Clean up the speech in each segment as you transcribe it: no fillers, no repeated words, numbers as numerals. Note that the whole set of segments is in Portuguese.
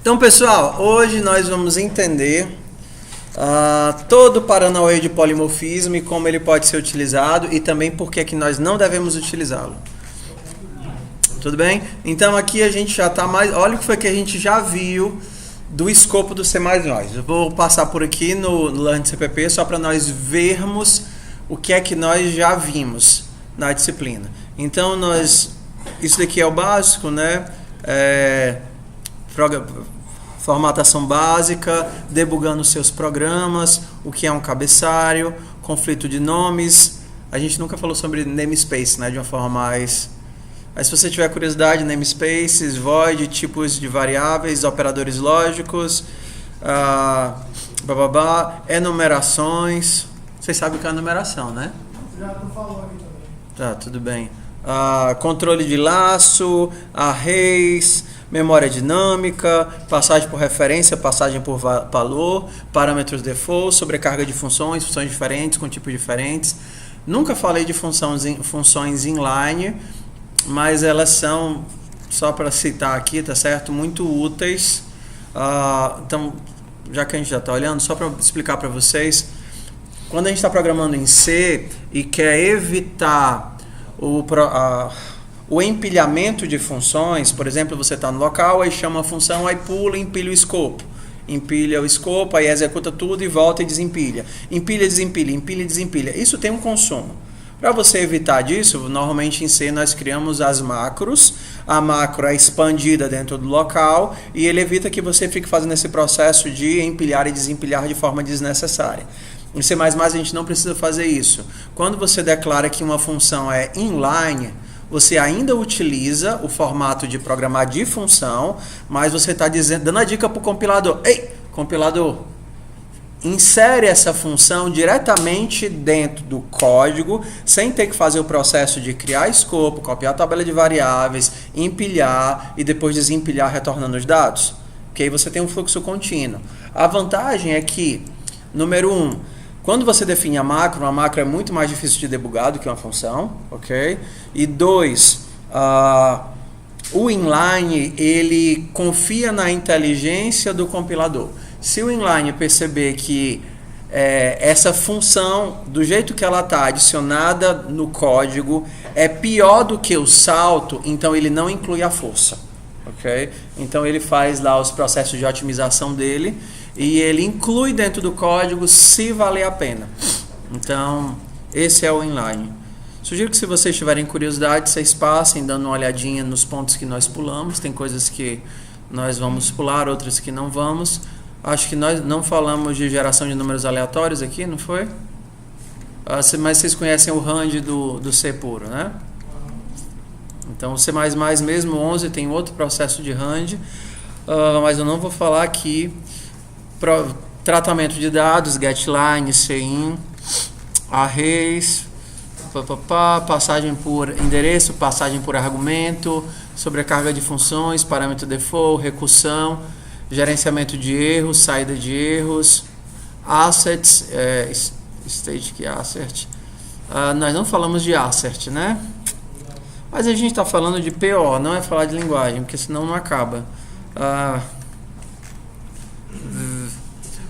Então, pessoal, hoje nós vamos entender todo o paranauê de polimorfismo e como ele pode ser utilizado e também por que é que nós não devemos utilizá-lo. Tudo bem? Então, aqui a gente já está mais... Olha o que foi que a gente já viu do escopo do C++. Eu vou passar por aqui no Learn CPP só para nós vermos o que é que nós já vimos na disciplina. Então, isso daqui é o básico, né? Formatação básica, debugando seus programas, o que é um cabeçalho, conflito de nomes. A gente nunca falou sobre namespace, né? De uma forma mais... Mas se você tiver curiosidade, namespaces, void, tipos de variáveis, operadores lógicos, enumerações. Vocês sabem o que é enumeração, né? Já tu falou aqui também. Tá, tudo bem. Controle de laço, arrays, memória dinâmica, passagem por referência, passagem por valor, parâmetros default, sobrecarga de funções diferentes, com tipos diferentes. Nunca falei de funções inline, mas elas são, só para citar aqui, tá certo? Muito úteis. Então, já que a gente já está olhando, só para explicar para vocês, quando a gente está programando em C e quer evitar o empilhamento de funções, por exemplo, você está no local, aí chama a função, aí pula e empilha o escopo. Empilha o escopo, aí executa tudo e volta e desempilha. Empilha, desempilha, empilha, desempilha. Isso tem um consumo. Para você evitar disso, normalmente em C nós criamos as macros. A macro é expandida dentro do local e ele evita que você fique fazendo esse processo de empilhar e desempilhar de forma desnecessária. Em C++ a gente não precisa fazer isso. Quando você declara que uma função é inline, você ainda utiliza o formato de programar de função, mas você está dando a dica para o compilador. Ei, compilador, insere essa função diretamente dentro do código, sem ter que fazer o processo de criar escopo, copiar a tabela de variáveis, empilhar e depois desempilhar retornando os dados. Porque aí você tem um fluxo contínuo. A vantagem é que, número 1, quando você define a macro, uma macro é muito mais difícil de debugar do que uma função, ok? E 2, o inline, ele confia na inteligência do compilador. Se o inline perceber que essa função, do jeito que ela está adicionada no código, é pior do que o salto, então ele não inclui a força, ok? Então ele faz lá os processos de otimização dele, e ele inclui dentro do código se valer a pena. Então, esse é o inline. Sugiro que se vocês tiverem curiosidade, vocês passem dando uma olhadinha nos pontos que nós pulamos. Tem coisas que nós vamos pular, outras que não vamos. Acho que nós não falamos de geração de números aleatórios aqui, não foi? Mas vocês conhecem o range do C puro, né? Então, o C++ mesmo 11 tem outro processo de range, mas eu não vou falar aqui. Tratamento de dados, getLine, CIN, arrays, passagem por endereço, passagem por argumento, sobrecarga de funções, parâmetro default, recursão, gerenciamento de erros, saída de erros, assets, state key assert. Nós não falamos de assert, né? Mas a gente está falando de PO, não é falar de linguagem, porque senão não acaba.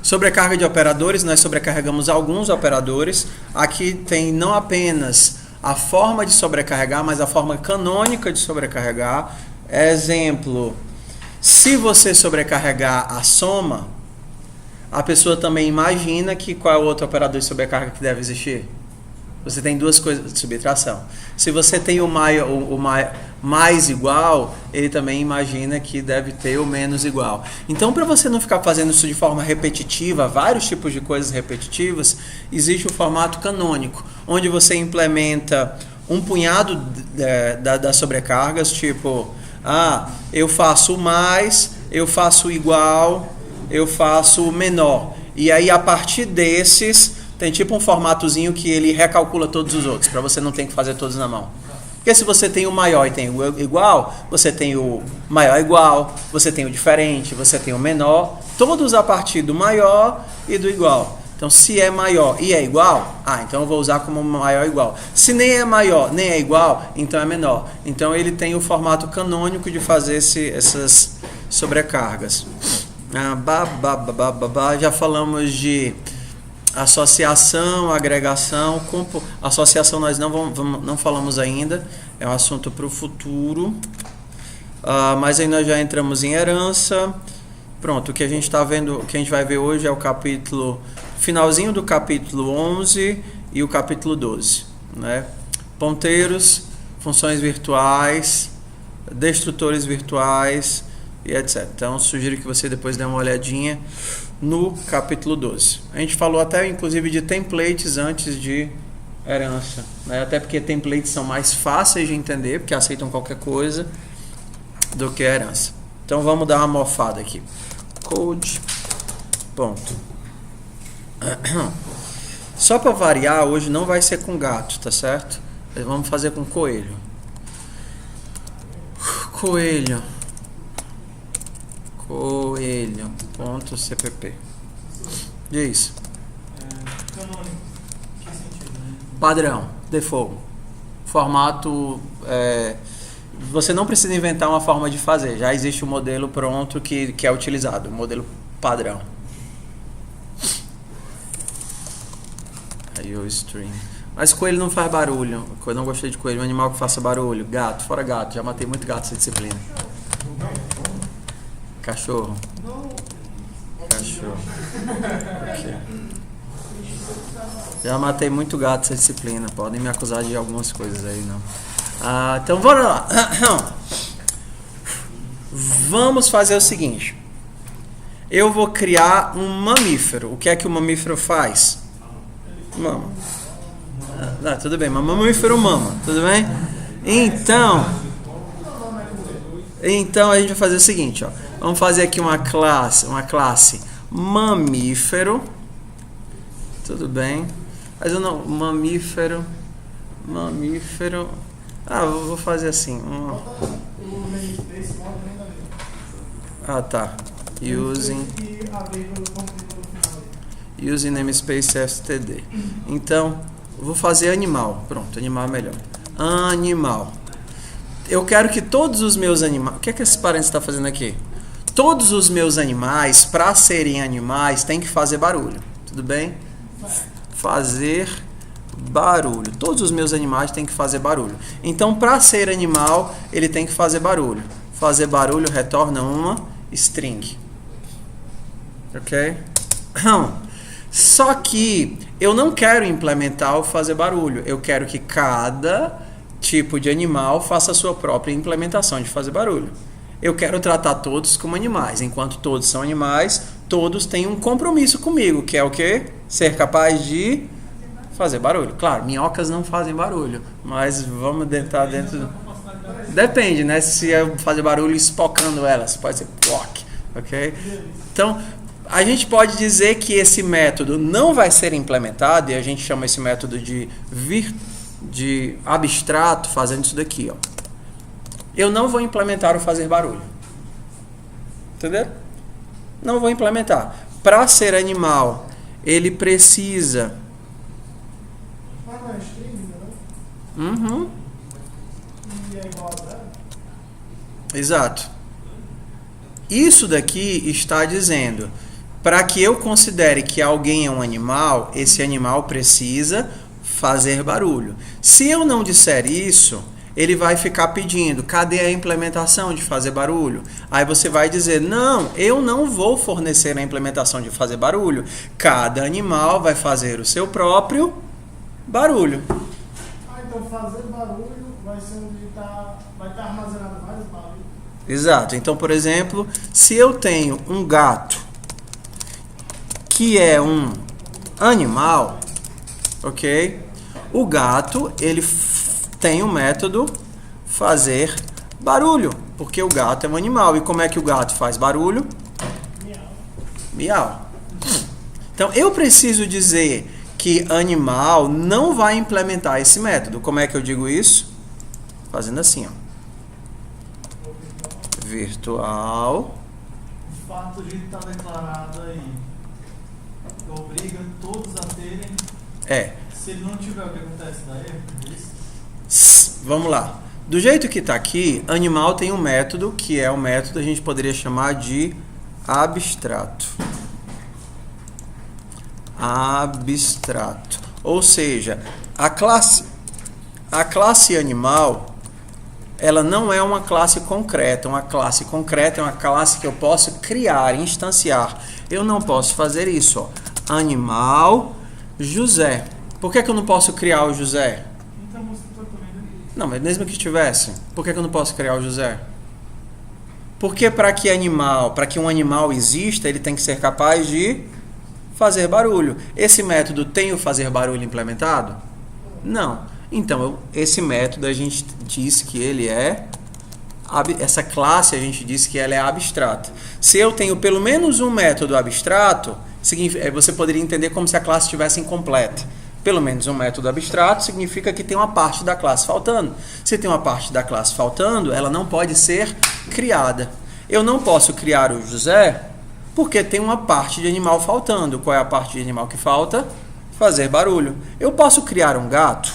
Sobrecarga de operadores, nós sobrecarregamos alguns operadores. Aqui tem não apenas a forma de sobrecarregar, mas a forma canônica de sobrecarregar. Exemplo, se você sobrecarregar a soma, a pessoa também imagina que qual é o outro operador de sobrecarga que deve existir. Você tem duas coisas de subtração. Se você tem o mais igual, ele também imagina que deve ter o menos igual. Então, para você não ficar fazendo isso de forma repetitiva, vários tipos de coisas repetitivas, existe o formato canônico, onde você implementa um punhado das sobrecargas, tipo, eu faço o mais, eu faço o igual, eu faço o menor. E aí, a partir desses... Tem tipo um formatozinho que ele recalcula todos os outros, para você não ter que fazer todos na mão. Porque se você tem o maior e tem o igual, você tem o maior igual, você tem o diferente, você tem o menor, todos a partir do maior e do igual. Então, se é maior e é igual, então eu vou usar como maior igual. Se nem é maior nem é igual, então é menor. Então, ele tem o formato canônico de fazer essas sobrecargas. Já falamos de associação, agregação, associação nós não falamos ainda, é um assunto para o futuro, mas aí nós já entramos em herança. Pronto, o que a gente está vendo, o que a gente vai ver hoje é o capítulo, finalzinho do capítulo 11 e o capítulo 12, né? Ponteiros, funções virtuais, destrutores virtuais e etc. Então, sugiro que você depois dê uma olhadinha no capítulo 12. A gente falou até, inclusive, de templates antes de herança, né? Até porque templates são mais fáceis de entender, porque aceitam qualquer coisa, do que a herança. Então, vamos dar uma mofada aqui. Code. Ponto. Só para variar, hoje não vai ser com gato, tá certo? Vamos fazer com coelho. Coelho. Coelho.cpp. Diz. Canônico. Que sentido, né? Padrão. Default. Formato. Você não precisa inventar uma forma de fazer. Já existe um modelo pronto que é utilizado. Um modelo padrão. Aí o string. Mas coelho não faz barulho. Eu não gostei de coelho. Um animal que faça barulho. Gato. Fora gato. Já matei muito gato essa disciplina. Cachorro. Cachorro. Okay. Já matei muito gato essa disciplina. Podem me acusar de algumas coisas aí, não. Então, bora lá. Vamos fazer o seguinte. Eu vou criar um mamífero. O que é que o mamífero faz? Mama. Tudo bem, mas mamífero mama. Tudo bem? Então a gente vai fazer o seguinte, ó. Vamos fazer aqui uma classe mamífero. Tudo bem? Mas eu não, mamífero. Eu vou fazer assim. Tá. Using namespace std. Então, eu vou fazer animal. Pronto, animal é melhor. Animal. Eu quero que todos os meus animais... O que é que esse parênteses está fazendo aqui? Todos os meus animais, para serem animais, tem que fazer barulho. Tudo bem? Fazer barulho. Todos os meus animais têm que fazer barulho. Então, para ser animal, ele tem que fazer barulho. Fazer barulho retorna uma string. Ok? Só que eu não quero implementar o fazer barulho. Eu quero que cada tipo de animal faça a sua própria implementação de fazer barulho. Eu quero tratar todos como animais. Enquanto todos são animais, todos têm um compromisso comigo, que é o quê? Ser capaz de fazer barulho. Claro, minhocas não fazem barulho, mas vamos tentar dentro... Depende, né? Se eu fazer barulho espocando elas, pode ser ploc, ok? Então, a gente pode dizer que esse método não vai ser implementado, e a gente chama esse método de abstrato, fazendo isso daqui, ó. Eu não vou implementar o fazer barulho. Entendeu? Não vou implementar. Para ser animal, ele precisa... Mas não é string, né? Uhum. E é igual a zero? Exato. Isso daqui está dizendo, para que eu considere que alguém é um animal, esse animal precisa fazer barulho. Se eu não disser isso, ele vai ficar pedindo, cadê a implementação de fazer barulho? Aí você vai dizer, não, eu não vou fornecer a implementação de fazer barulho. Cada animal vai fazer o seu próprio barulho. Então fazer barulho vai ser onde vai estar armazenado vários barulhos. Exato. Então, por exemplo, se eu tenho um gato que é um animal, ok? O gato, ele tem o método fazer barulho, porque o gato é um animal. E como é que o gato faz barulho? Miau. Miau. Então, eu preciso dizer que animal não vai implementar esse método. Como é que eu digo isso? Fazendo assim, ó. Virtual. O fato de estar declarado aí obriga todos a terem. É. Se ele não tiver, o que acontece? Dá erro? Vamos lá. Do jeito que está aqui, animal tem um método, que é o método que a gente poderia chamar de abstrato. Abstrato. Ou seja, a classe animal, ela não é uma classe concreta. Uma classe concreta é uma classe que eu posso criar, instanciar. Eu não posso fazer isso. Ó. Animal José. Por que eu não posso criar o José? Não, mas mesmo que tivesse, por que eu não posso criar o José? Porque para que um animal exista, ele tem que ser capaz de fazer barulho. Esse método tem o fazer barulho implementado? Não. Então, esse método a gente disse que ele é... Essa classe a gente disse que ela é abstrata. Se eu tenho pelo menos um método abstrato, você poderia entender como se a classe estivesse incompleta. Pelo menos um método abstrato significa que tem uma parte da classe faltando. Se tem uma parte da classe faltando, ela não pode ser criada. Eu não posso criar o José porque tem uma parte de animal faltando. Qual é a parte de animal que falta? Fazer barulho. Eu posso criar um gato?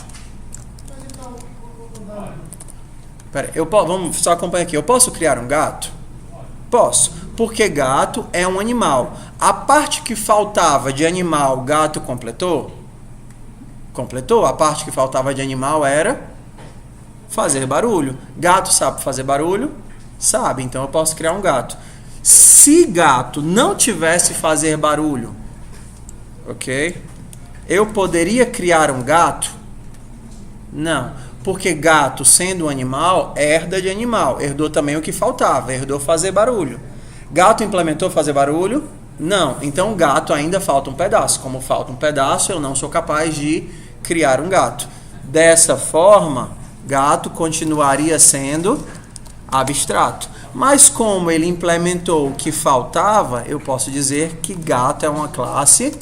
Pera, vamos só acompanhar aqui. Eu posso criar um gato? Posso. Porque gato é um animal. A parte que faltava de animal, gato completou? Completou. A parte que faltava de animal era fazer barulho. Gato sabe fazer barulho? Sabe. Então eu posso criar um gato. Se gato não tivesse fazer barulho, ok? Eu poderia criar um gato? Não. Porque gato, sendo um animal, herda de animal. Herdou também o que faltava. Herdou fazer barulho. Gato implementou fazer barulho? Não. Então gato ainda falta um pedaço. Como falta um pedaço, eu não sou capaz de criar um gato. Dessa forma, gato continuaria sendo abstrato. Mas como ele implementou o que faltava, eu posso dizer que gato é uma classe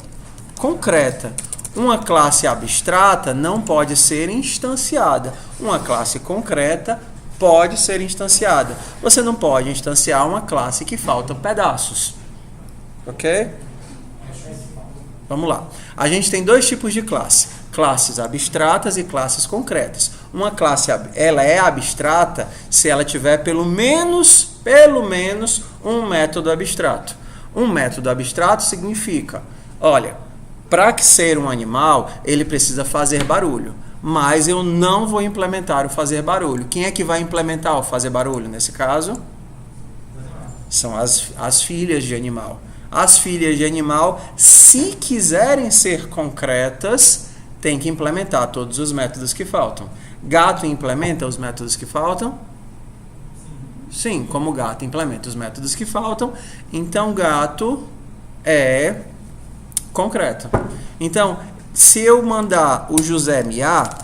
concreta. Uma classe abstrata não pode ser instanciada. Uma classe concreta pode ser instanciada. Você não pode instanciar uma classe que falta pedaços. Ok? Vamos lá. A gente tem dois tipos de classe. Classes abstratas e classes concretas. Uma classe ela é abstrata se ela tiver pelo menos um método abstrato. Um método abstrato significa, olha, para ser um animal, ele precisa fazer barulho. Mas eu não vou implementar o fazer barulho. Quem é que vai implementar o fazer barulho? Nesse caso, são as filhas de animal. As filhas de animal, se quiserem ser concretas, tem que implementar todos os métodos que faltam. Gato implementa os métodos que faltam? Sim, como gato implementa os métodos que faltam, então gato é concreto. Então, se eu mandar o José miar,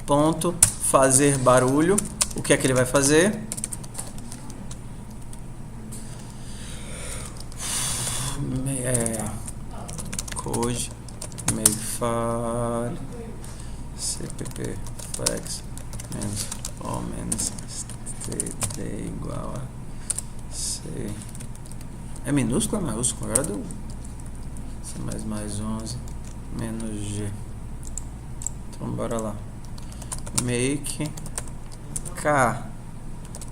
ponto, fazer barulho, o que é que ele vai fazer? Code, makefile, cpp, flex, menos, ou menos, std igual a c. É minúsculo ou é maiúsculo? Agora do c mais 11 menos g. Então bora lá. Make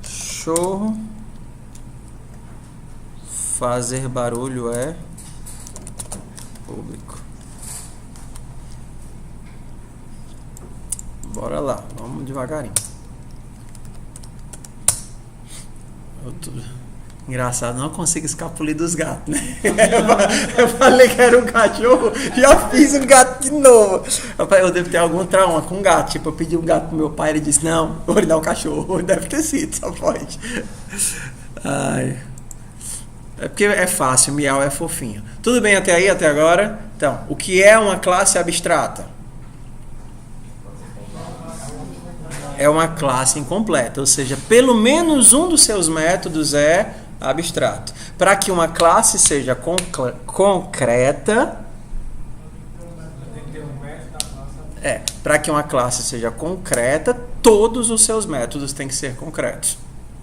cachorro fazer barulho é público. Bora lá, vamos devagarinho. Engraçado, não consigo escapulir dos gatos, né? Eu falei que era um cachorro, já fiz um gato de novo. Eu devo ter algum trauma com gato. Tipo, eu pedi um gato pro meu pai, ele disse, não, eu vou lhe dar um cachorro. Deve ter sido, só pode. Ai. É porque é fácil, miau é fofinho. Tudo bem até aí, até agora? Então, o que é uma classe abstrata? É uma classe incompleta, ou seja, pelo menos um dos seus métodos é abstrato. Para que uma classe seja concreta, para que uma classe seja concreta, todos os seus métodos têm que ser concretos.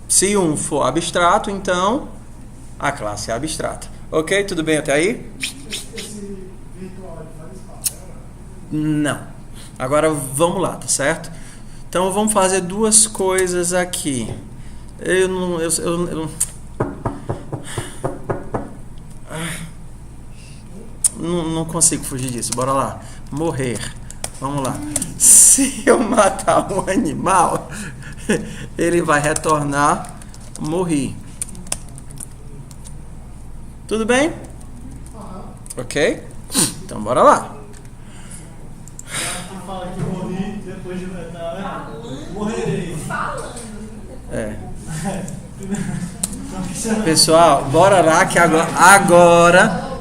Se um for abstrato, então a classe é abstrata. Ok? Tudo bem até aí? Esse virtual faz espaço? Não. Agora vamos lá, tá certo? Então vamos fazer duas coisas aqui. Eu não consigo fugir disso. Bora lá. Morrer. Vamos lá. Se eu matar um animal, ele vai retornar morri. Tudo bem? Ok? Então bora lá. Fala que morri depois de matar. Morrerei. Pessoal, bora lá que agora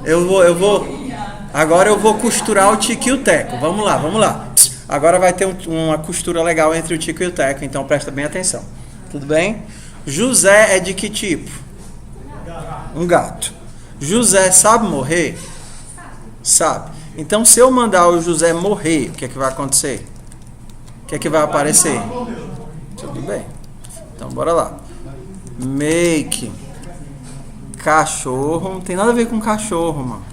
eu vou costurar o Tico e o Teco. Vamos lá. Agora vai ter uma costura legal entre o Tico e o Teco, então presta bem atenção. Tudo bem? José é de que tipo? Um gato. José sabe morrer? Sabe. Então se eu mandar o José morrer, o que é que vai acontecer? O que é que vai aparecer? Tudo bem. Então bora lá. Make cachorro, não tem nada a ver com cachorro, mano.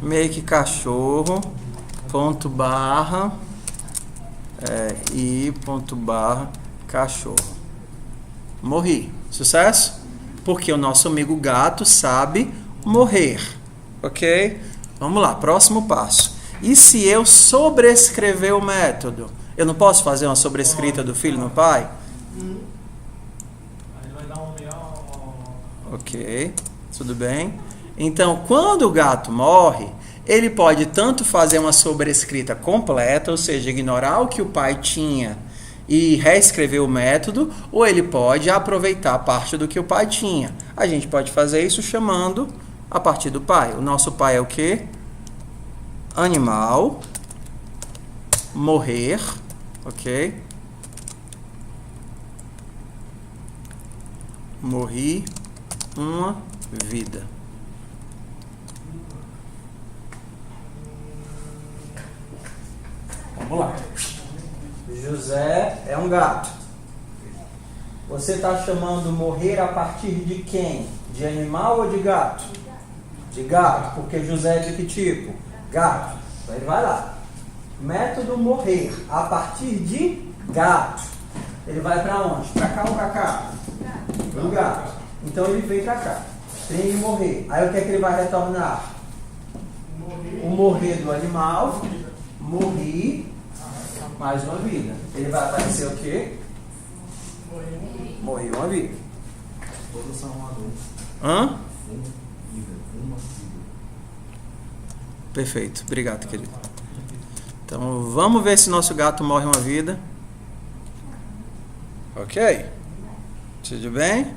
Make cachorro ponto barra e ponto barra cachorro. Morri. Sucesso? Porque o nosso amigo gato sabe morrer. Ok? Vamos lá, próximo passo. E se eu sobrescrever o método? Eu não posso fazer uma sobrescrita do filho no pai? Ok, tudo bem. Então, quando o gato morre, ele pode tanto fazer uma sobrescrita completa, ou seja, ignorar o que o pai tinha e reescrever o método, ou ele pode aproveitar parte do que o pai tinha. A gente pode fazer isso chamando a partir do pai. O nosso pai é o quê? Animal, morrer, ok? Morri uma vida. Vamos lá. José é um gato. Você está chamando morrer a partir de quem? De animal ou de gato? De gato, porque José é de que tipo? Gato. Então ele vai lá. Método morrer a partir de gato. Ele vai para onde? Para cá ou para cá? Para o gato. Então ele veio para cá. Tem que morrer. Aí o que é que ele vai retornar? O morrer do animal. Morri. Mais uma vida. Ele vai aparecer o quê? Morri uma vida. Hã? Perfeito. Obrigado, querido. Então vamos ver se nosso gato morre uma vida. Ok? Tudo bem?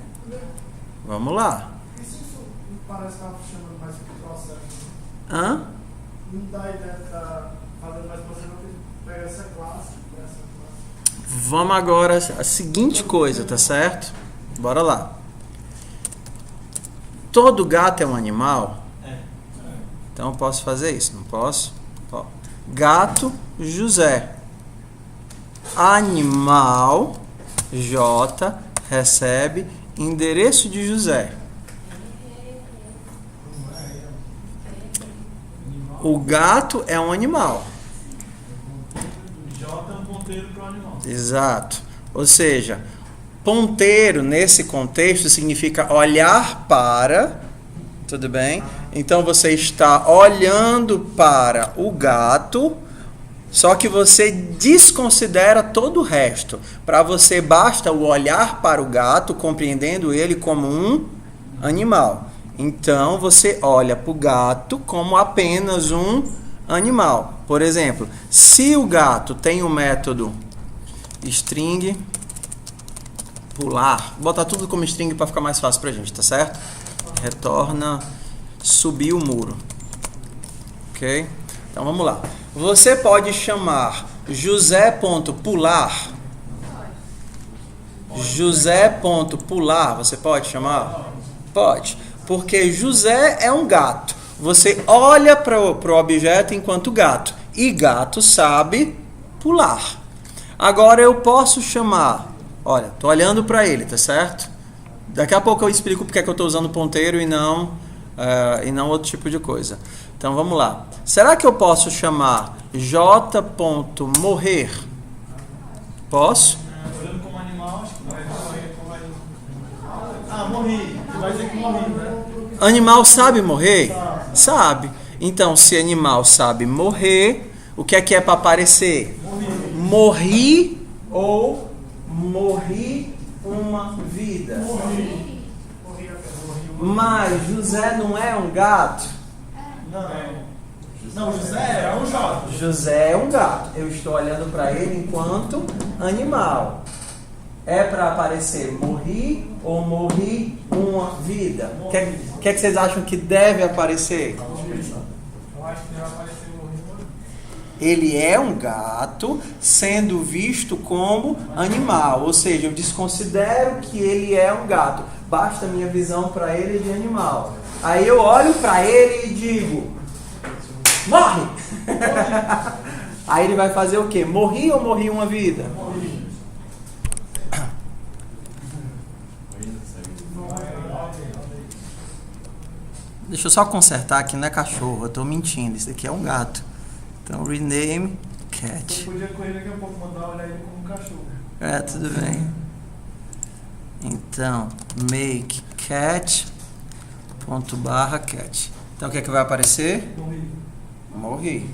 Vamos lá. Isso parece que está chamando mais pro processo. Hã? Não dá ideia de estar fazendo mais processo, que pega essa classe. Vamos agora a seguinte coisa, tá certo? Bora lá. Todo gato é um animal? Então eu posso fazer isso, não posso? Ó. Gato José. Animal J recebe endereço de José. O gato é um animal. J é um ponteiro para o animal. Exato. Ou seja, ponteiro nesse contexto significa olhar para. Tudo bem? Então você está olhando para o gato, só que você desconsidera todo o resto. Para você basta o olhar para o gato, compreendendo ele como um animal. Então você olha para o gato como apenas um animal. Por exemplo, se o gato tem o método string pular, vou botar tudo como string para ficar mais fácil para a gente, tá certo? Retorna subir o muro. Ok? Então vamos lá. Você pode chamar José.pular. José.pular, você pode chamar? Pode. Porque José é um gato. Você olha para o objeto enquanto gato. E gato sabe pular. Agora eu posso chamar. Olha, estou olhando para ele, tá certo? Daqui a pouco eu explico porque é que eu estou usando ponteiro e não outro tipo de coisa. Então vamos lá. Será que eu posso chamar j.morrer? Posso? Olhando como animal, acho que não vai como animal. Ah, morri. Você vai dizer que morri, né? Animal sabe morrer? Sabe. Então, se animal sabe morrer, o que é para aparecer? Morri ou morri uma vida. Mas José não é um gato? Não, José é um gato. José é um gato. Eu estou olhando para ele enquanto animal. É para aparecer morri ou morri uma vida? O que vocês acham que deve aparecer? Eu acho que deve aparecer morri. Ele é um gato sendo visto como animal. Ou seja, eu desconsidero que ele é um gato. Basta a minha visão para ele de animal. Aí eu olho para ele e digo: morre! Aí ele vai fazer o quê? Morri ou morri uma vida? Morri. Deixa eu só consertar aqui, não é cachorro, eu estou mentindo, isso aqui é um gato. Então, rename cat. Você podia correr daqui a pouco, mandar olhar ele como um cachorro. É, tudo bem. Então, make cat, ponto barra cat. Então, o que é que vai aparecer? Morri. Morri.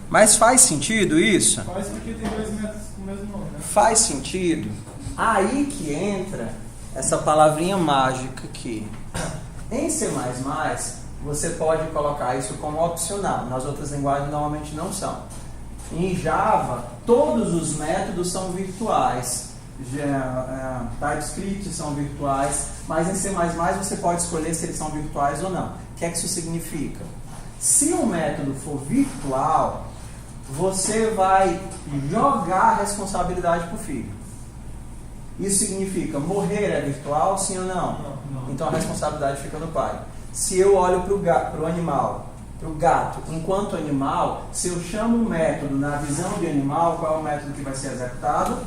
Mas faz sentido isso? Faz porque tem 2 metros com o mesmo nome, né? Faz sentido. Aí que entra essa palavrinha mágica aqui. Em C++, você pode colocar isso como opcional. Nas outras linguagens normalmente não são. Em Java, todos os métodos são virtuais. TypeScript são virtuais, mas em C++ você pode escolher se eles são virtuais ou não. O que é que isso significa? Se um método for virtual, você vai jogar a responsabilidade para o filho. Isso significa morrer é virtual, sim ou não? Não. Então a responsabilidade fica no pai. Se eu olho para o animal, para o gato, enquanto animal, se eu chamo um método na visão de animal, qual é o método que vai ser executado?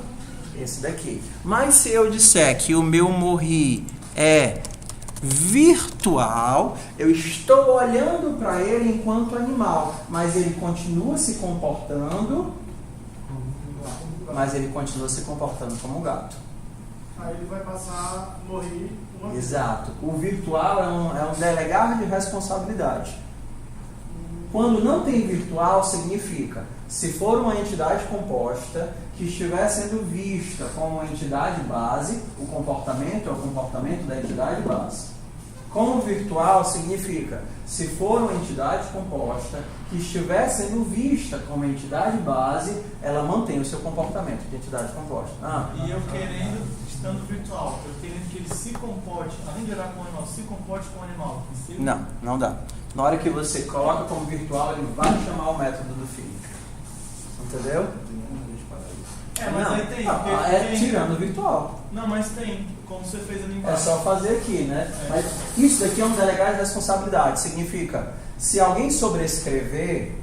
Esse daqui. Mas se eu disser que o meu morri é virtual, eu estou olhando para ele enquanto animal, mas ele continua se comportando, como gato. Aí ele vai passar a morrer uma vida. Exato. O virtual é um delegar de responsabilidade. Quando não tem virtual, significa, se for uma entidade composta que estiver sendo vista como uma entidade base, o comportamento é o comportamento da entidade base. Como virtual significa, se for uma entidade composta que estiver sendo vista como entidade base, ela mantém o seu comportamento de entidade composta. E eu estando virtual, eu querendo que ele se comporte, além de olhar com o animal, se comporte com o animal. Não dá. Na hora que você coloca como virtual, ele vai chamar o método do filho. Entendeu? Mas aí tem. Tirando o virtual. Não, mas tem, como você fez ali embaixo. É só fazer aqui, né? Mas isso daqui é um delegado de responsabilidade. Significa, se alguém sobrescrever,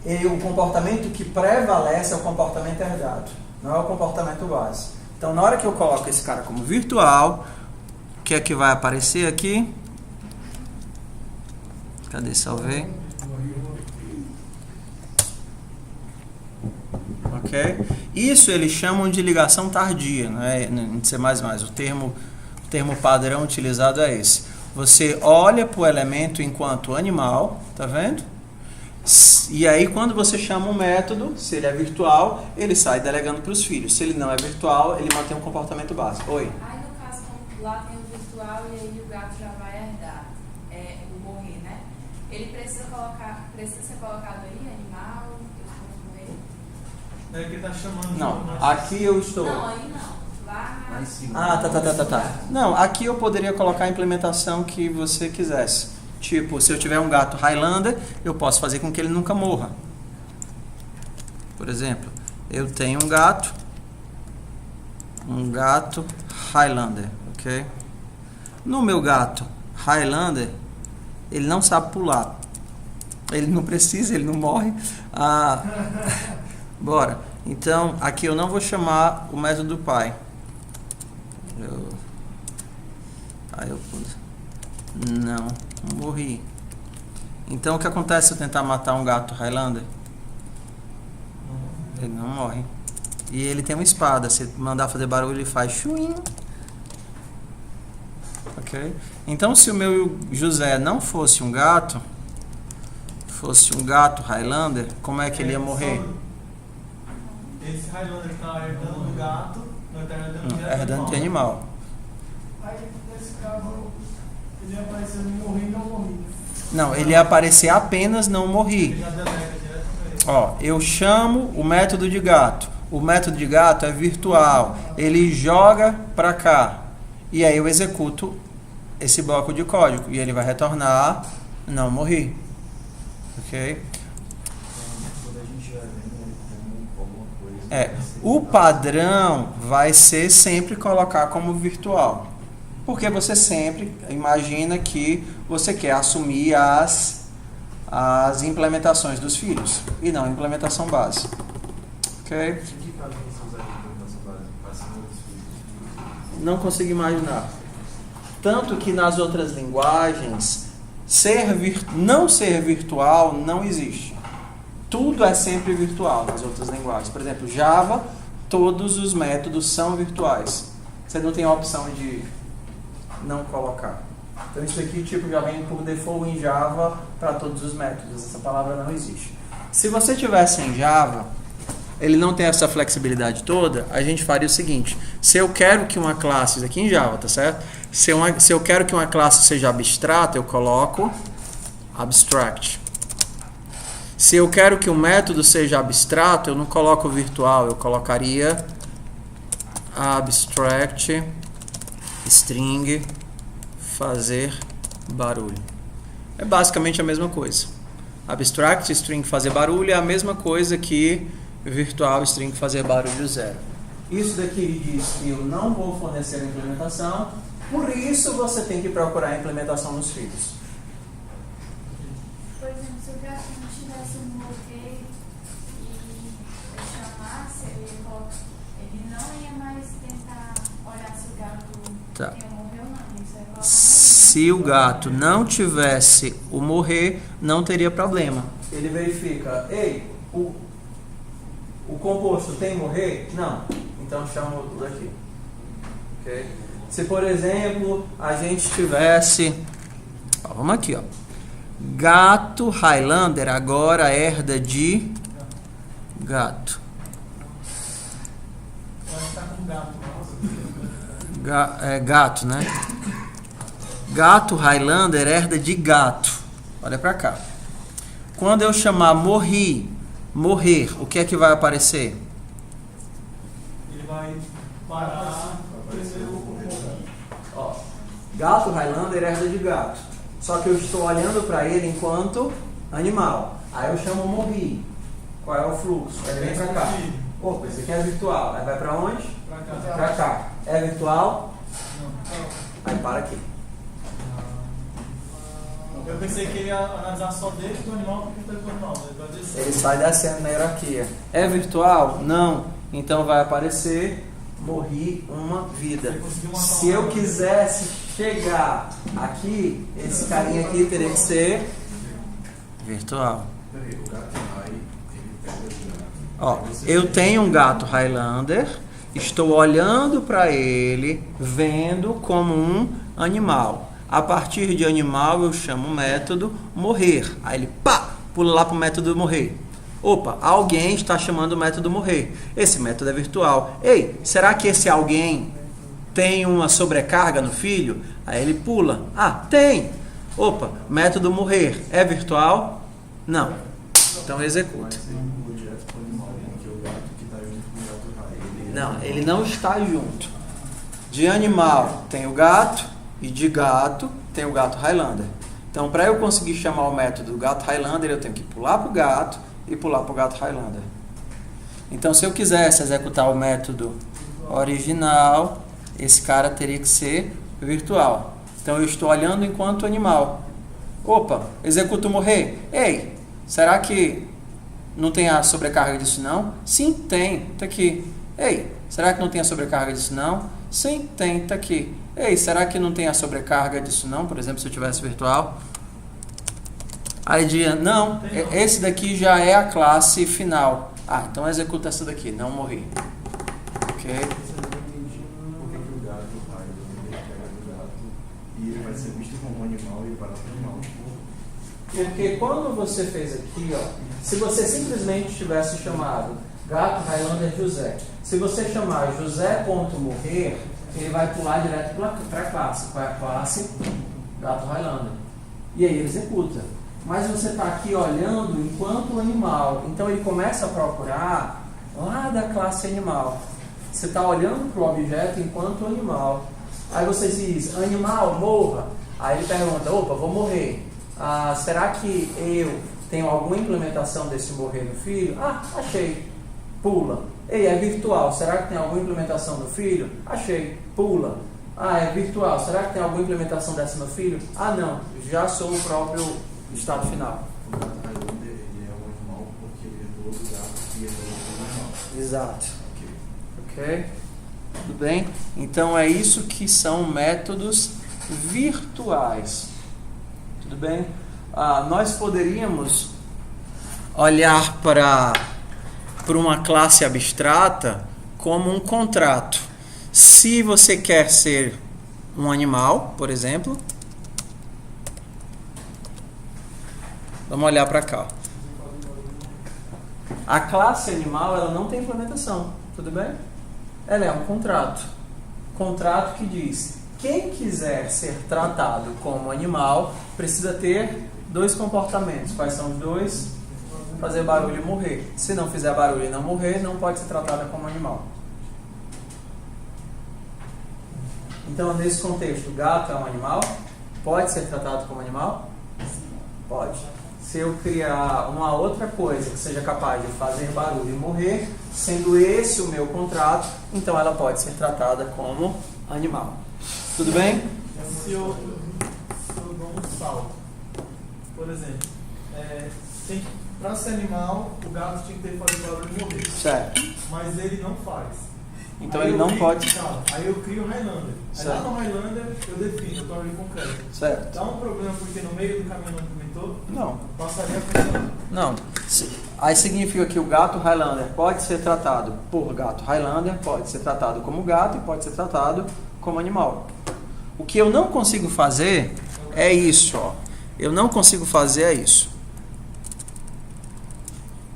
o comportamento que prevalece é o comportamento herdado, não é o comportamento base. Então, na hora que eu coloco esse cara como virtual, o que é que vai aparecer aqui? Cadê? Salvei. Ok? Isso eles chamam de ligação tardia, né? Em C++. O termo padrão utilizado é esse. Você olha para o elemento enquanto animal, tá vendo? E aí quando você chama um método, se ele é virtual, ele sai delegando para os filhos. Se ele não é virtual, ele mantém um comportamento básico. Oi? Aí no caso, como lá tem o virtual e aí o gato já vai herdar o morrer, né? Ele precisa ser colocado aí, animal, É que tá chamando. Não, aqui eu estou... Não, aí não. Lá em cima. Tá. Não, aqui eu poderia colocar a implementação que você quisesse. Tipo, se eu tiver um gato Highlander, eu posso fazer com que ele nunca morra. Por exemplo, eu tenho um gato Highlander, ok? No meu gato Highlander, ele não sabe pular. Ele não precisa, ele não morre. Bora. Então, aqui eu não vou chamar o método do pai. Não, morri. Então, o que acontece se eu tentar matar um gato Highlander? Ele não morre. E ele tem uma espada. Se mandar fazer barulho, ele faz chuim. Ok? Então, se o meu José não fosse um gato Highlander, como é que ele ia morrer? Esse Highlander está herdando do gato, não está herdando De animal. Aí, nesse caso, ele ia aparecer no morri e não morri. Não, ele ia aparecer apenas não morri. Ele já deleta direto com ele. Ó, eu chamo o método de gato. O método de gato é virtual. Ele joga para cá. E aí eu executo esse bloco de código. E ele vai retornar não morri. Ok? Quando a gente vai vendo como alguma coisa. O padrão vai ser sempre colocar como virtual. Porque você sempre imagina que você quer assumir as implementações dos filhos. E não a implementação base. Ok? Em que caso você usa a implementação base para cima dos filhos? Não consigo imaginar. Tanto que nas outras linguagens, não ser virtual não existe. Tudo é sempre virtual nas outras linguagens. Por exemplo, Java, todos os métodos são virtuais. Você não tem a opção de não colocar. Então isso aqui tipo já vem por default em Java para todos os métodos. Essa palavra não existe. Se você tivesse em Java, ele não tem essa flexibilidade toda, a gente faria o seguinte: se eu quero que uma classe, isso aqui em Java, tá certo? Se eu quero que uma classe seja abstrata, eu coloco abstract. Se eu quero que um método seja abstrato, eu não coloco virtual, eu colocaria abstract string fazer barulho. É basicamente a mesma coisa. Abstract string fazer barulho é a mesma coisa que virtual string fazer barulho 0. Isso daqui diz que eu não vou fornecer a implementação, por isso você tem que procurar a implementação nos filhos. Por exemplo, se o gato não tivesse um bloqueio e eu chamasse, ele não ia mais tentar olhar se o gato morreu ou não. Isso é Se o gato não tivesse o morrer, não teria problema. Ele verifica, ei, o composto tem morrer? Não. Então chama o daqui. Ok? Se, por exemplo, a gente tivesse... vamos aqui, ó. Gato Highlander agora herda de gato. Tá com gato. Gato, né? Gato Highlander herda de gato. Olha pra cá. Quando eu chamar morrer, o que é que vai aparecer? Ele vai parar. Ó, gato Highlander herda de gato. Só que eu estou olhando para ele enquanto animal. Aí eu chamo morrer. Qual é o fluxo? Ele vem pra cá. Opa, esse aqui é virtual. Aí vai pra onde? Pra cá. É virtual? Não. Aí para aqui. Eu pensei que ele ia analisar só dele do animal porque ele está do animal. Ele sai descendo na hierarquia. É virtual? Não. Então vai aparecer morri uma vida. Se eu quisesse chegar aqui, esse carinha aqui teria que ser virtual. Peraí, o gato ele pega o gato. Ó, eu tenho um gato Highlander, estou olhando para ele, vendo como um animal. A partir de animal eu chamo o método morrer. Aí ele pula lá para o método morrer. Opa, alguém está chamando o método morrer. Esse método é virtual. Ei, será que esse alguém tem uma sobrecarga no filho? Aí ele pula. Tem. Opa, método morrer é virtual? Não. Então executa. Não, ele não está junto. De animal tem o gato e de gato tem o gato Highlander. Então, para eu conseguir chamar o método do gato Highlander, eu tenho que pular para o gato e pular para o gato Highlander. Então, se eu quisesse executar o método original, esse cara teria que ser virtual. Então, eu estou olhando enquanto animal. Opa, executo morrer. Ei, será que não tem a sobrecarga disso não? Sim, tem. Está aqui. Ei, será que não tem a sobrecarga disso não? Sim, tem. Está aqui. Ei, será que não tem a sobrecarga disso não? Por exemplo, se eu tivesse virtual. Aí dizia, não, esse daqui já é a classe final. Então executa essa daqui, não morri. Ok. Eu não entendi por que o gato, o raio, ele pega do gato e ele vai ser visto como um animal e para o animal. Porque quando você fez aqui, ó, se você simplesmente tivesse chamado gato Highlander José, se você chamar José.morrer, ele vai pular direto para a classe. Qual é a classe? Gato Highlander. E aí ele executa. Mas você está aqui olhando enquanto animal. Então ele começa a procurar lá da classe animal. Você está olhando para o objeto enquanto animal. Aí você diz, animal, morra. Aí ele pergunta, opa, vou morrer. Será que eu tenho alguma implementação desse morrer do filho? Achei. Pula. Ei, é virtual. Será que tem alguma implementação do filho? Achei. Pula. É virtual. Será que tem alguma implementação dessa no filho? Não. Já sou o próprio estado final. O gato Highlander, ele é um animal porque ele é do gato e é do animal. Exato. Ok? Tudo bem? Então é isso que são métodos virtuais. Tudo bem? Nós poderíamos olhar para uma classe abstrata como um contrato. Se você quer ser um animal, por exemplo, vamos olhar para cá. A classe animal, ela não tem implementação, tudo bem? Ela é um contrato. Contrato que diz, quem quiser ser tratado como animal precisa ter 2 comportamentos. Quais são os 2? Fazer barulho e morrer. Se não fizer barulho e não morrer, não pode ser tratada como animal. Então, nesse contexto, o gato é um animal? Pode ser tratado como animal? Pode. Se eu criar uma outra coisa que seja capaz de fazer barulho e morrer, sendo esse o meu contrato, então ela pode ser tratada como animal. Tudo bem? Se eu dou um salto, por exemplo, para ser animal, o gato tinha que ter que fazer barulho e morrer. Certo. Mas ele não faz. Então ele não pode. Aí eu crio o Highlander. Aí lá no Highlander eu defino, eu torno ele concreto. Certo. Dá um problema porque no meio do caminho não implementou? Não. Passaria a funcionar. Não. Aí significa que o gato Highlander pode ser tratado por gato Highlander, pode ser tratado como gato e pode ser tratado como animal. O que eu não consigo fazer é isso, ó. Eu não consigo fazer isso.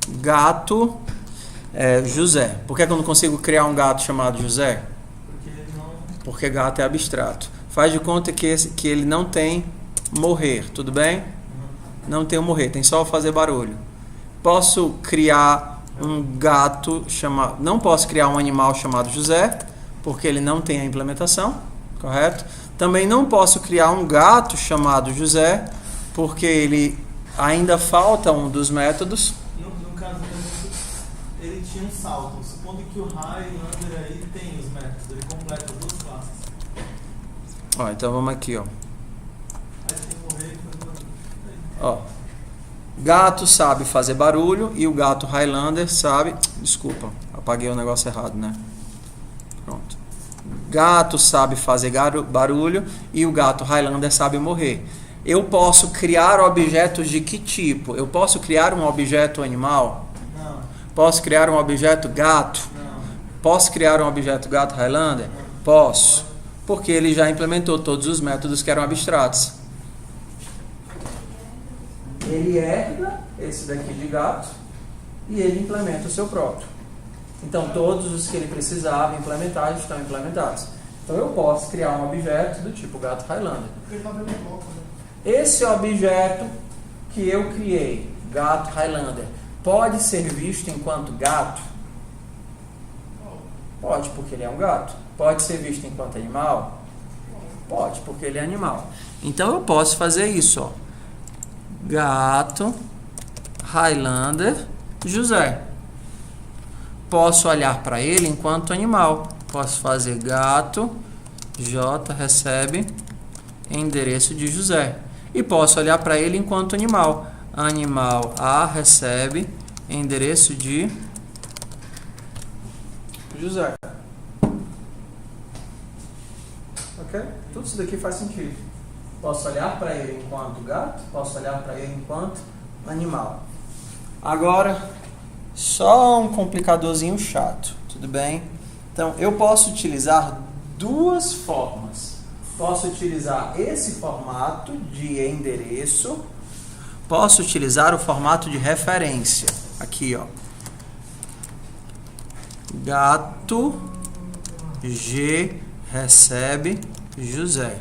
Gato José. Por que eu não consigo criar um gato chamado José? Porque gato é abstrato. Faz de conta que ele não tem morrer, tudo bem? Não tem o morrer, tem só o fazer barulho. Posso criar um gato chamado... Não posso criar um animal chamado José, porque ele não tem a implementação, correto? Também não posso criar um gato chamado José, porque ele ainda falta um dos métodos. No caso, ele tinha um salto. Supondo que o Highlander aí tem os métodos, ele completa as 2 classes. Então vamos aqui, ó. Aí tem que morrer e fazer barulho. Ó. Gato sabe fazer barulho e o gato Highlander sabe... Desculpa, apaguei o negócio errado, né? Pronto. Gato sabe fazer barulho e o gato Highlander sabe morrer. Eu posso criar objetos de que tipo? Eu posso criar um objeto animal? Não. Posso criar um objeto gato? Não. Posso criar um objeto gato Highlander? Posso. Porque ele já implementou todos os métodos que eram abstratos. Ele herda esse daqui de gato e ele implementa o seu próprio. Então todos os que ele precisava implementar estão implementados. Então eu posso criar um objeto do tipo gato Highlander. Esse objeto que eu criei, gato Highlander, pode ser visto enquanto gato? Pode, porque ele é um gato. Pode ser visto enquanto animal? Pode, porque ele é animal. Então eu posso fazer isso, ó. Gato Highlander José. Posso olhar para ele enquanto animal. Posso fazer gato J recebe endereço de José. E posso olhar para ele enquanto animal. Animal A recebe endereço de José. Ok? Tudo isso daqui faz sentido. Posso olhar para ele enquanto gato, posso olhar para ele enquanto animal. Agora, só um complicadorzinho chato, tudo bem? Então, eu posso utilizar duas formas. Posso utilizar esse formato de endereço, posso utilizar o formato de referência. Aqui, ó. Gato G recebe José.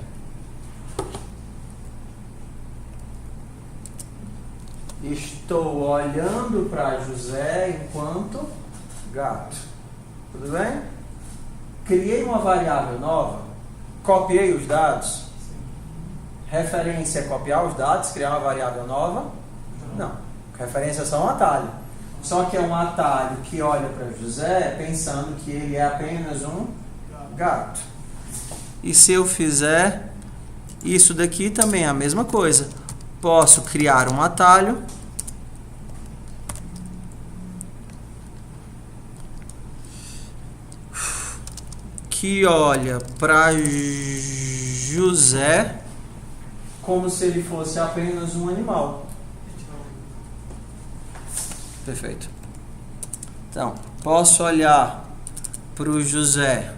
Estou olhando para José enquanto gato. Tudo bem? Criei uma variável nova. Copiei os dados. Referência é copiar os dados, criar uma variável nova? Não. Referência é só um atalho. Só que é um atalho que olha para José pensando que ele é apenas um gato. E se eu fizer isso daqui também é a mesma coisa. Posso criar um atalho que olha para José como se ele fosse apenas um animal. Perfeito. Então, posso olhar para o José,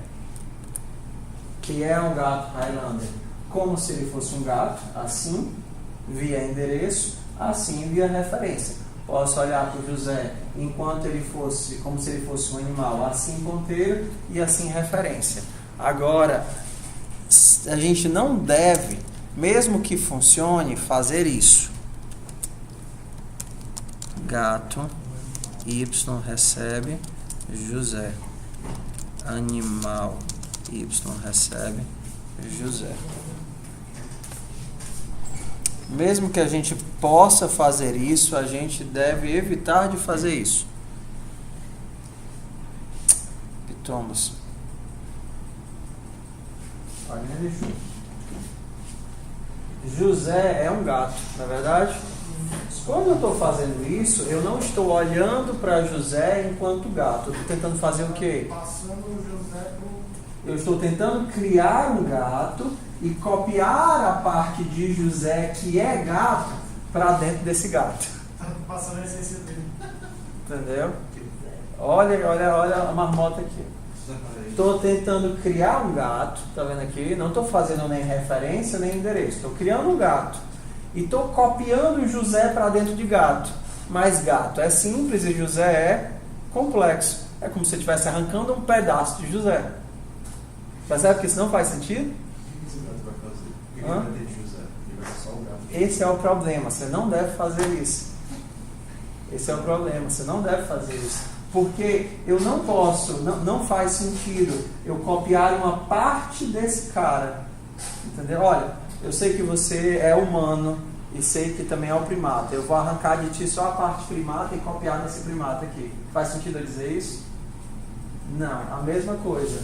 que é um gato Highlander, como se ele fosse um gato, assim, via endereço, assim, via referência. Posso olhar para o José enquanto ele fosse, como se ele fosse um animal, assim ponteiro e assim referência. Agora, a gente não deve, mesmo que funcione, fazer isso. Gato Y recebe José. Animal Y recebe José. Mesmo que a gente possa fazer isso, a gente deve evitar de fazer isso. Thomas. José é um gato, não é verdade? Quando eu estou fazendo isso, eu não estou olhando para José enquanto gato. Eu estou tentando fazer o quê? Eu estou tentando criar um gato e copiar a parte de José que é gato para dentro desse gato. Passando a essência dele. Entendeu? Olha a marmota aqui. Estou tentando criar um gato, tá vendo aqui? Não estou fazendo nem referência nem endereço. Estou criando um gato. E estou copiando José para dentro de gato. Mas gato é simples e José é complexo. É como se você estivesse arrancando um pedaço de José. Percebe que isso não faz sentido? O que esse gato vai fazer? O que ele vai ter de José? Ele vai ser só o gato. Esse é o problema. Você não deve fazer isso. Esse é o problema. Você não deve fazer isso. Porque eu não posso, não faz sentido eu copiar uma parte desse cara. Entendeu? Olha, eu sei que você é humano e sei que também é o primata. Eu vou arrancar de ti só a parte primata e copiar nesse primata aqui. Faz sentido eu dizer isso? Não, a mesma coisa.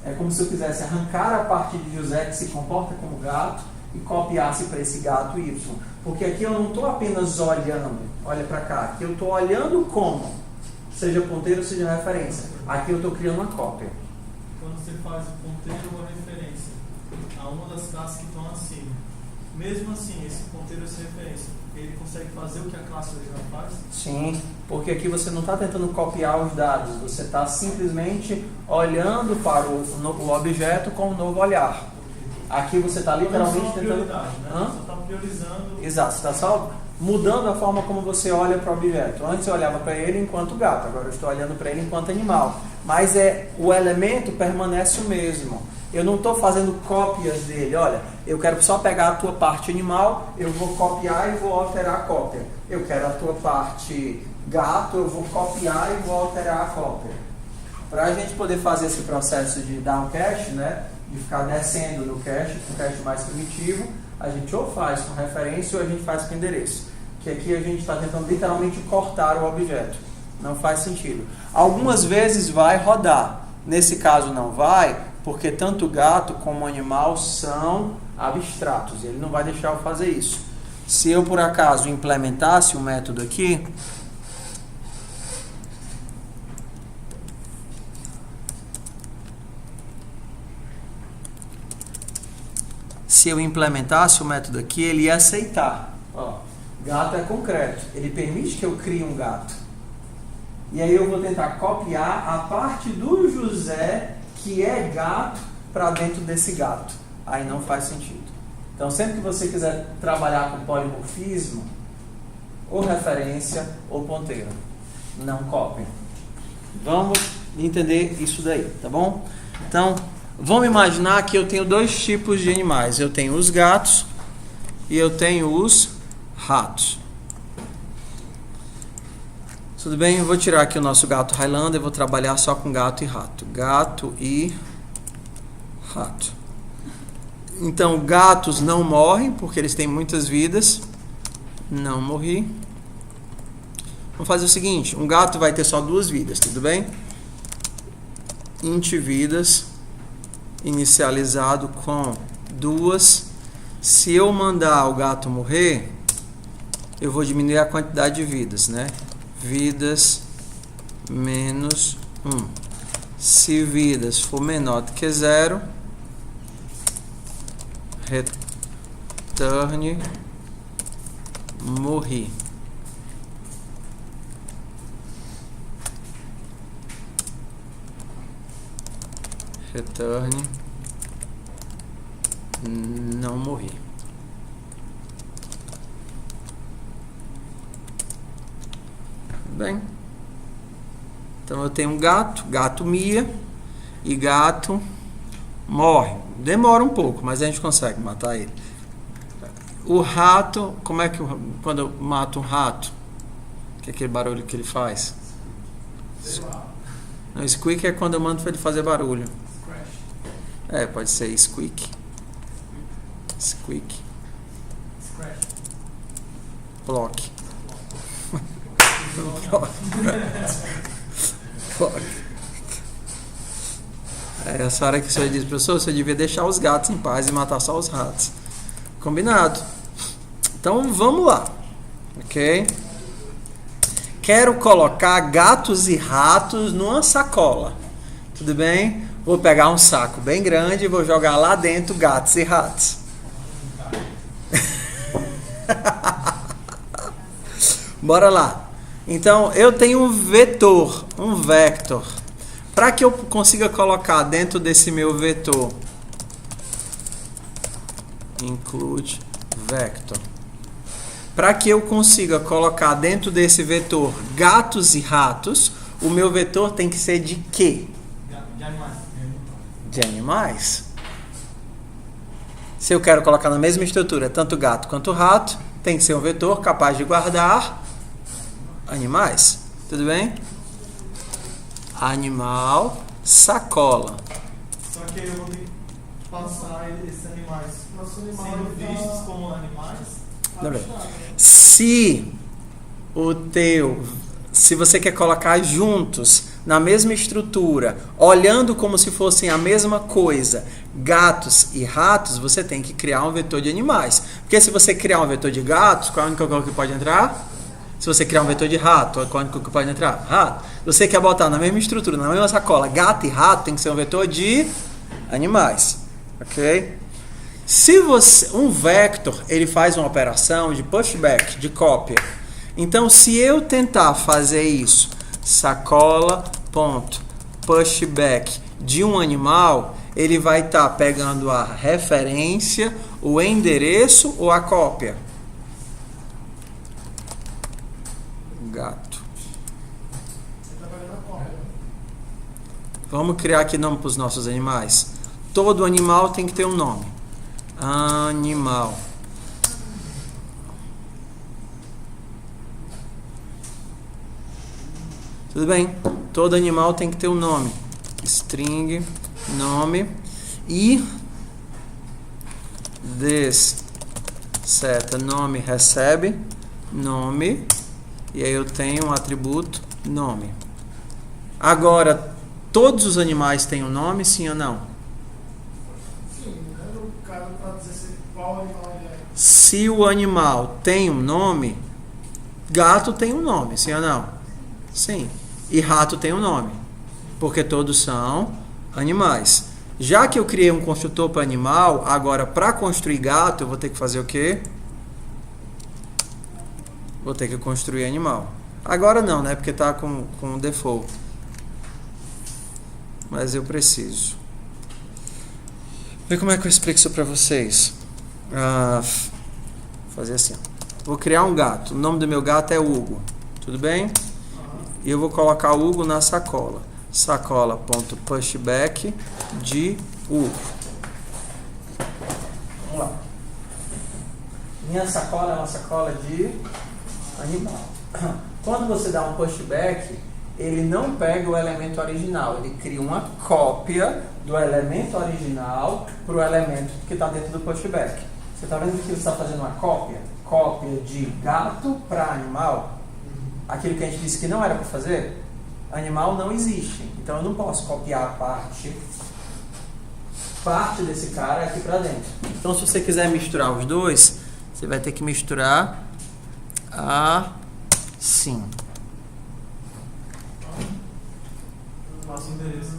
É como se eu quisesse arrancar a parte de José que se comporta como gato e copiasse para esse gato Y. Porque aqui eu não estou apenas olhando, olha para cá, aqui eu estou olhando como, seja ponteiro, seja referência. Aqui eu estou criando uma cópia. Quando você faz o ponteiro ou a referência a uma das classes que estão acima, mesmo assim, esse ponteiro ou essa referência, ele consegue fazer o que a classe original faz? Sim, porque aqui você não está tentando copiar os dados, você está simplesmente olhando para o objeto com um novo olhar. Aqui você está literalmente tentando... Né? Você está priorizando... Exato, você está só mudando a forma como você olha para o objeto. Antes eu olhava para ele enquanto gato, agora eu estou olhando para ele enquanto animal. Mas o elemento permanece o mesmo. Eu não estou fazendo cópias dele. Olha, eu quero só pegar a tua parte animal, eu vou copiar e vou alterar a cópia. Eu quero a tua parte gato, eu vou copiar e vou alterar a cópia. Para a gente poder fazer esse processo de down cache, né, de ficar descendo no cache, com o cache mais primitivo, a gente ou faz com referência ou a gente faz com endereço. Que aqui a gente está tentando literalmente cortar o objeto. Não faz sentido. Algumas vezes vai rodar. Nesse caso não vai, porque tanto gato como animal são abstratos. Ele não vai deixar eu fazer isso. Se eu por acaso implementasse um método aqui, ele ia aceitar. Ó, gato é concreto. Ele permite que eu crie um gato. E aí eu vou tentar copiar a parte do José, que é gato, para dentro desse gato. Aí não faz sentido. Então, sempre que você quiser trabalhar com polimorfismo, ou referência ou ponteiro, não copiem. Vamos entender isso daí, tá bom? Então, vamos imaginar que eu tenho dois tipos de animais. Eu tenho os gatos e eu tenho os ratos. Tudo bem? Eu vou tirar aqui o nosso gato Highlander e vou trabalhar só com gato e rato. Gato e rato. Então, gatos não morrem porque eles têm muitas vidas. Não morri. Vamos fazer o seguinte. Um gato vai ter só 2 vidas, tudo bem? Int vidas inicializado com 2. Se eu mandar o gato morrer, eu vou diminuir a quantidade de vidas, né? Vidas menos 1. Se vidas for menor do que 0, return morri. Return não morri. Bem, então eu tenho um gato mia e gato morre. Demora um pouco, mas a gente consegue matar ele. O rato, como é que quando eu mato um rato, que é aquele barulho que ele faz? Não, squeak é quando eu mando para ele fazer barulho. Pode ser squeak. Squeak. Block. Essa hora que você diz, professor, você devia deixar os gatos em paz e matar só os ratos. Combinado. Então vamos lá. Ok? Quero colocar gatos e ratos numa sacola. Tudo bem? Vou pegar um saco bem grande e vou jogar lá dentro gatos e ratos. Bora lá. Então, eu tenho um vetor, um vector. Para que eu consiga colocar dentro desse meu vetor, include vector. Para que eu consiga colocar dentro desse vetor gatos e ratos, o meu vetor tem que ser de quê? De animais. De animais. Se eu quero colocar na mesma estrutura tanto gato quanto rato, tem que ser um vetor capaz de guardar animais. Tudo bem? Animal, sacola. Só que eu vou ter que passar esses animais sendo vistos como animais. Se você quer colocar juntos na mesma estrutura, olhando como se fossem a mesma coisa, gatos e ratos, você tem que criar um vetor de animais. Porque se você criar um vetor de gatos, qual é a única coisa que pode entrar? Se você criar um vetor de rato, qual é a única que pode entrar? Rato. Se você quer botar na mesma estrutura, na mesma sacola, gato e rato, tem que ser um vetor de animais. Ok? Se você, um vector, ele faz uma operação de pushback, de cópia. Então, se eu tentar fazer isso, sacola.pushback de um animal, ele vai estar pegando a referência, o endereço ou a cópia. Gato. Vamos criar aqui nome para os nossos animais. Todo animal tem que ter um nome. Animal. Tudo bem? Todo animal tem que ter um nome. String, nome. E seta nome recebe nome. E aí eu tenho um atributo nome. Agora, todos os animais têm um nome, sim ou não? Sim, no caso para dizer qual animal ele é. Se o animal tem um nome, gato tem um nome, sim ou não? Sim. E rato tem um nome, porque todos são animais. Já que eu criei um construtor para animal, agora para construir gato eu vou ter que fazer o quê? Vou ter que construir animal. Agora não, né? Porque está com default. Mas eu preciso. Vê como é que eu explico isso para vocês. Fazer assim. Vou criar um gato. O nome do meu gato é Hugo. Tudo bem? E eu vou colocar o Hugo na sacola. Sacola.pushback de Hugo. Vamos lá. Minha sacola é uma sacola de animal. Quando você dá um pushback, ele não pega o elemento original. Ele cria uma cópia do elemento original para o elemento que está dentro do pushback. Você está vendo que você está fazendo uma cópia? Cópia de gato para animal. Aquilo que a gente disse que não era para fazer. Animal não existe. Então eu não posso copiar parte desse cara aqui para dentro. Então se você quiser misturar os dois, você vai ter que misturar assim. Passa o endereço.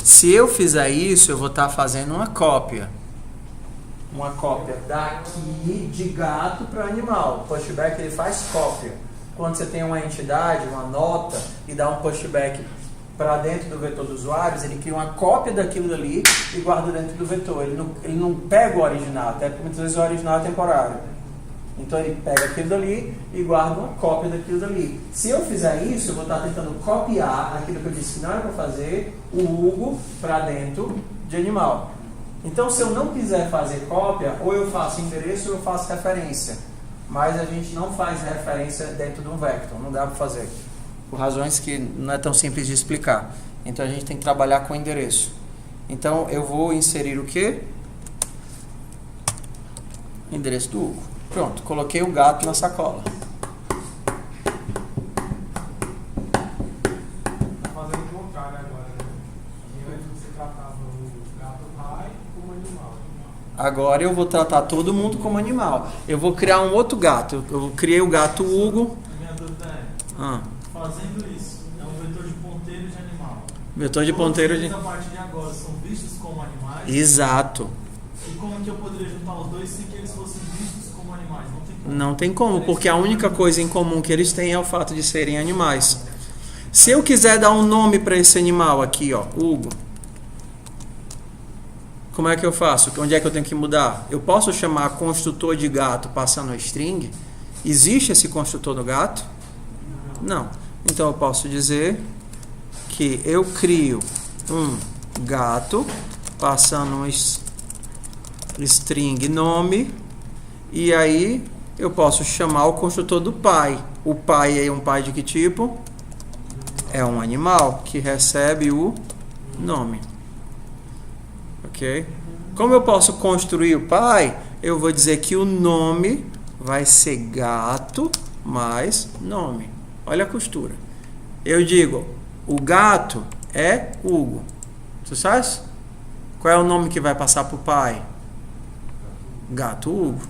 Se eu fizer isso, eu vou estar fazendo uma cópia. Uma cópia daqui de gato para animal. O pushback ele faz cópia. Quando você tem uma entidade, uma nota, e dá um pushback para dentro do vetor dos usuários, ele cria uma cópia daquilo dali e guarda dentro do vetor. Ele não pega o original, até porque muitas vezes o original é temporário. Então ele pega aquilo dali e guarda uma cópia daquilo dali. Se eu fizer isso, eu vou estar tentando copiar aquilo que eu disse que não era para fazer, o Hugo para dentro de animal. Então se eu não quiser fazer cópia, ou eu faço endereço ou eu faço referência. Mas a gente não faz referência dentro de um vector, não dá para fazer. Por razões que não é tão simples de explicar. Então a gente tem que trabalhar com endereço. Então eu vou inserir o quê? Endereço do Hugo. Pronto, coloquei o gato na sacola. Está fazendo o contrário agora, né? Antes você tratava o gato pai como animal. Agora eu vou tratar todo mundo como animal. Eu vou criar um outro gato. Eu criei o gato Hugo. A minha dúvida é, fazendo isso, é um vetor de ponteiro de animal. Vetor de ponteiro de... A partir de agora são vistos como animais. Exato. E como que eu poderia juntar os dois sem que eles fossem vistos como animais? Não tem como. Não tem como, porque a única coisa em comum que eles têm é o fato de serem animais. Se eu quiser dar um nome para esse animal aqui, ó, Hugo, como é que eu faço? Onde é que eu tenho que mudar? Eu posso chamar construtor de gato passando a string? Existe esse construtor do gato? Não. Então eu posso dizer que eu crio um gato passando um string nome e aí eu posso chamar o construtor do pai. O pai é um pai de que tipo? É um animal que recebe o nome. Ok? Como eu posso construir o pai? Eu vou dizer que o nome vai ser gato mais nome. Olha a costura. Eu digo, o gato é Hugo. Tu sabes? Qual é o nome que vai passar para o pai? Gato Hugo.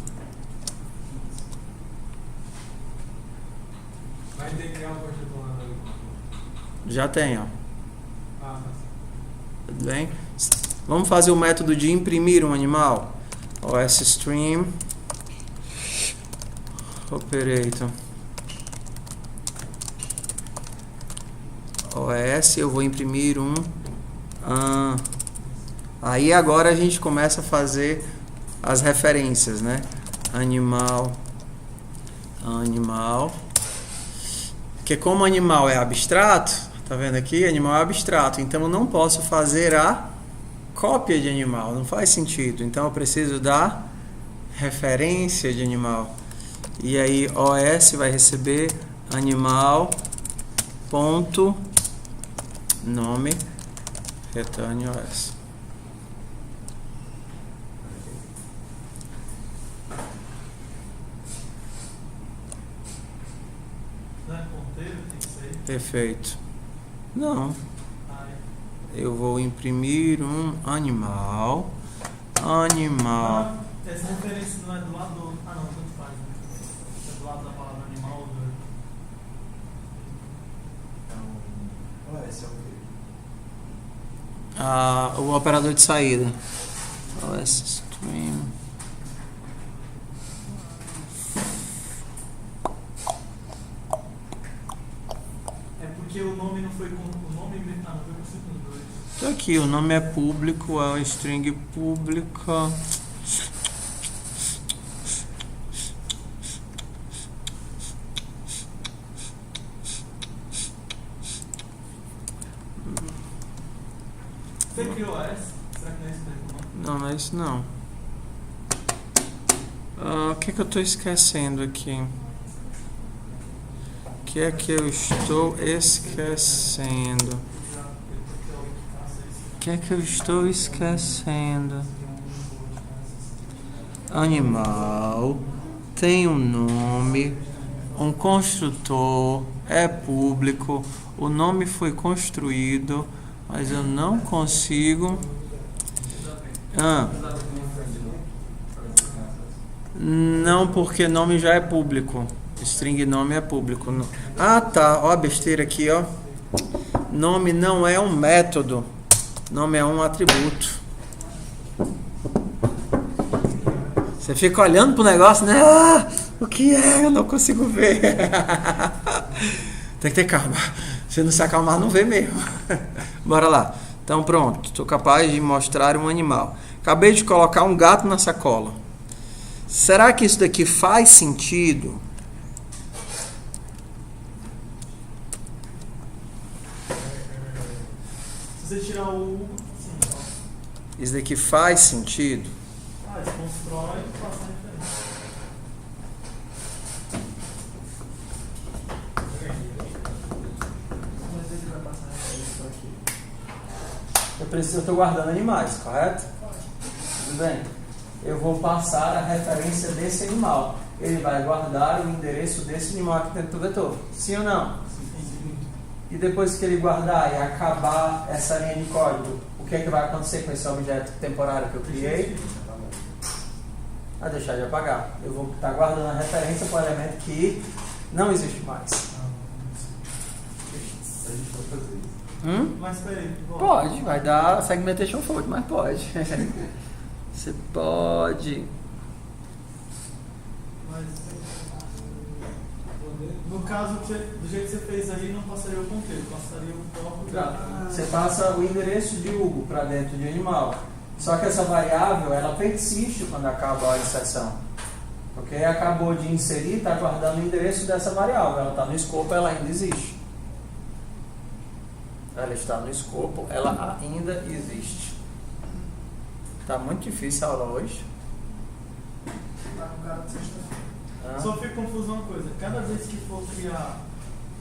Vai ter que criar um construtor lá no... Já tem, ó. tá. Tudo bem? Vamos fazer o método de imprimir um animal. OSStream Operator. OS, eu vou imprimir um. Aí agora a gente começa a fazer as referências, né? Animal. Porque como animal é abstrato, tá vendo aqui? Animal é abstrato, então eu não posso fazer a cópia de animal, não faz sentido. Então eu preciso da referência de animal. E aí OS vai receber animal ponto nome return OS. Não é ponteiro, tem que ser. Perfeito. Não. Ah, é. Eu vou imprimir um animal. Animal. Essa referência não é do lado do... Ah, não, tanto faz, né? É do lado da palavra animal ou do... Então, esse é o quê? O operador de saída. OSStream. porque o nome não foi não foi construído no 2. Tá aqui, o nome é público, é uma string pública. Você criou essa? Será que não é isso daí? Não, não é isso não. O que eu estou esquecendo aqui? O que é que eu estou esquecendo? O que é que eu estou esquecendo? Animal tem um nome, um construtor, é público, o nome foi construído, mas eu não consigo. Não, porque nome já é público. String nome é público. Ah, tá. Ó a besteira aqui, ó. Nome não é um método. Nome é um atributo. Você fica olhando pro negócio, né? Ah, o que é? Eu não consigo ver. Tem que ter calma. Se não se acalmar, não vê mesmo. Bora lá. Então pronto. Estou capaz de mostrar um animal. Acabei de colocar um gato na sacola. Será que isso daqui faz sentido? Se você tirar o... Isso daqui faz sentido? Faz, constrói e passa a referência. Mas ele vai passar a referência aqui. Eu estou guardando animais, correto? Tudo bem. Eu vou passar a referência desse animal. Ele vai guardar o endereço desse animal aqui dentro do vetor. Sim ou não? Sim. E depois que ele guardar e acabar essa linha de código, o que é que vai acontecer com esse objeto temporário que eu criei? Vai deixar de apagar. Eu vou estar guardando a referência para o elemento que não existe mais. A gente pode fazer isso. Mas peraí. Pode, vai dar segmentation fault, mas pode. Você pode. Mas, no caso, do jeito que você fez aí, não passaria o ponteiro, passaria o próprio gato. Você passa o endereço de Hugo para dentro de animal. Só que essa variável, ela persiste quando acaba a exceção. Porque acabou de inserir, está guardando o endereço dessa variável. Ela está no escopo, ela ainda existe. Ela está no escopo, ela ainda existe. Tá muito difícil a aula hoje. Tá com cara de sexta-feira. Só fico confuso uma coisa. Cada vez que for criar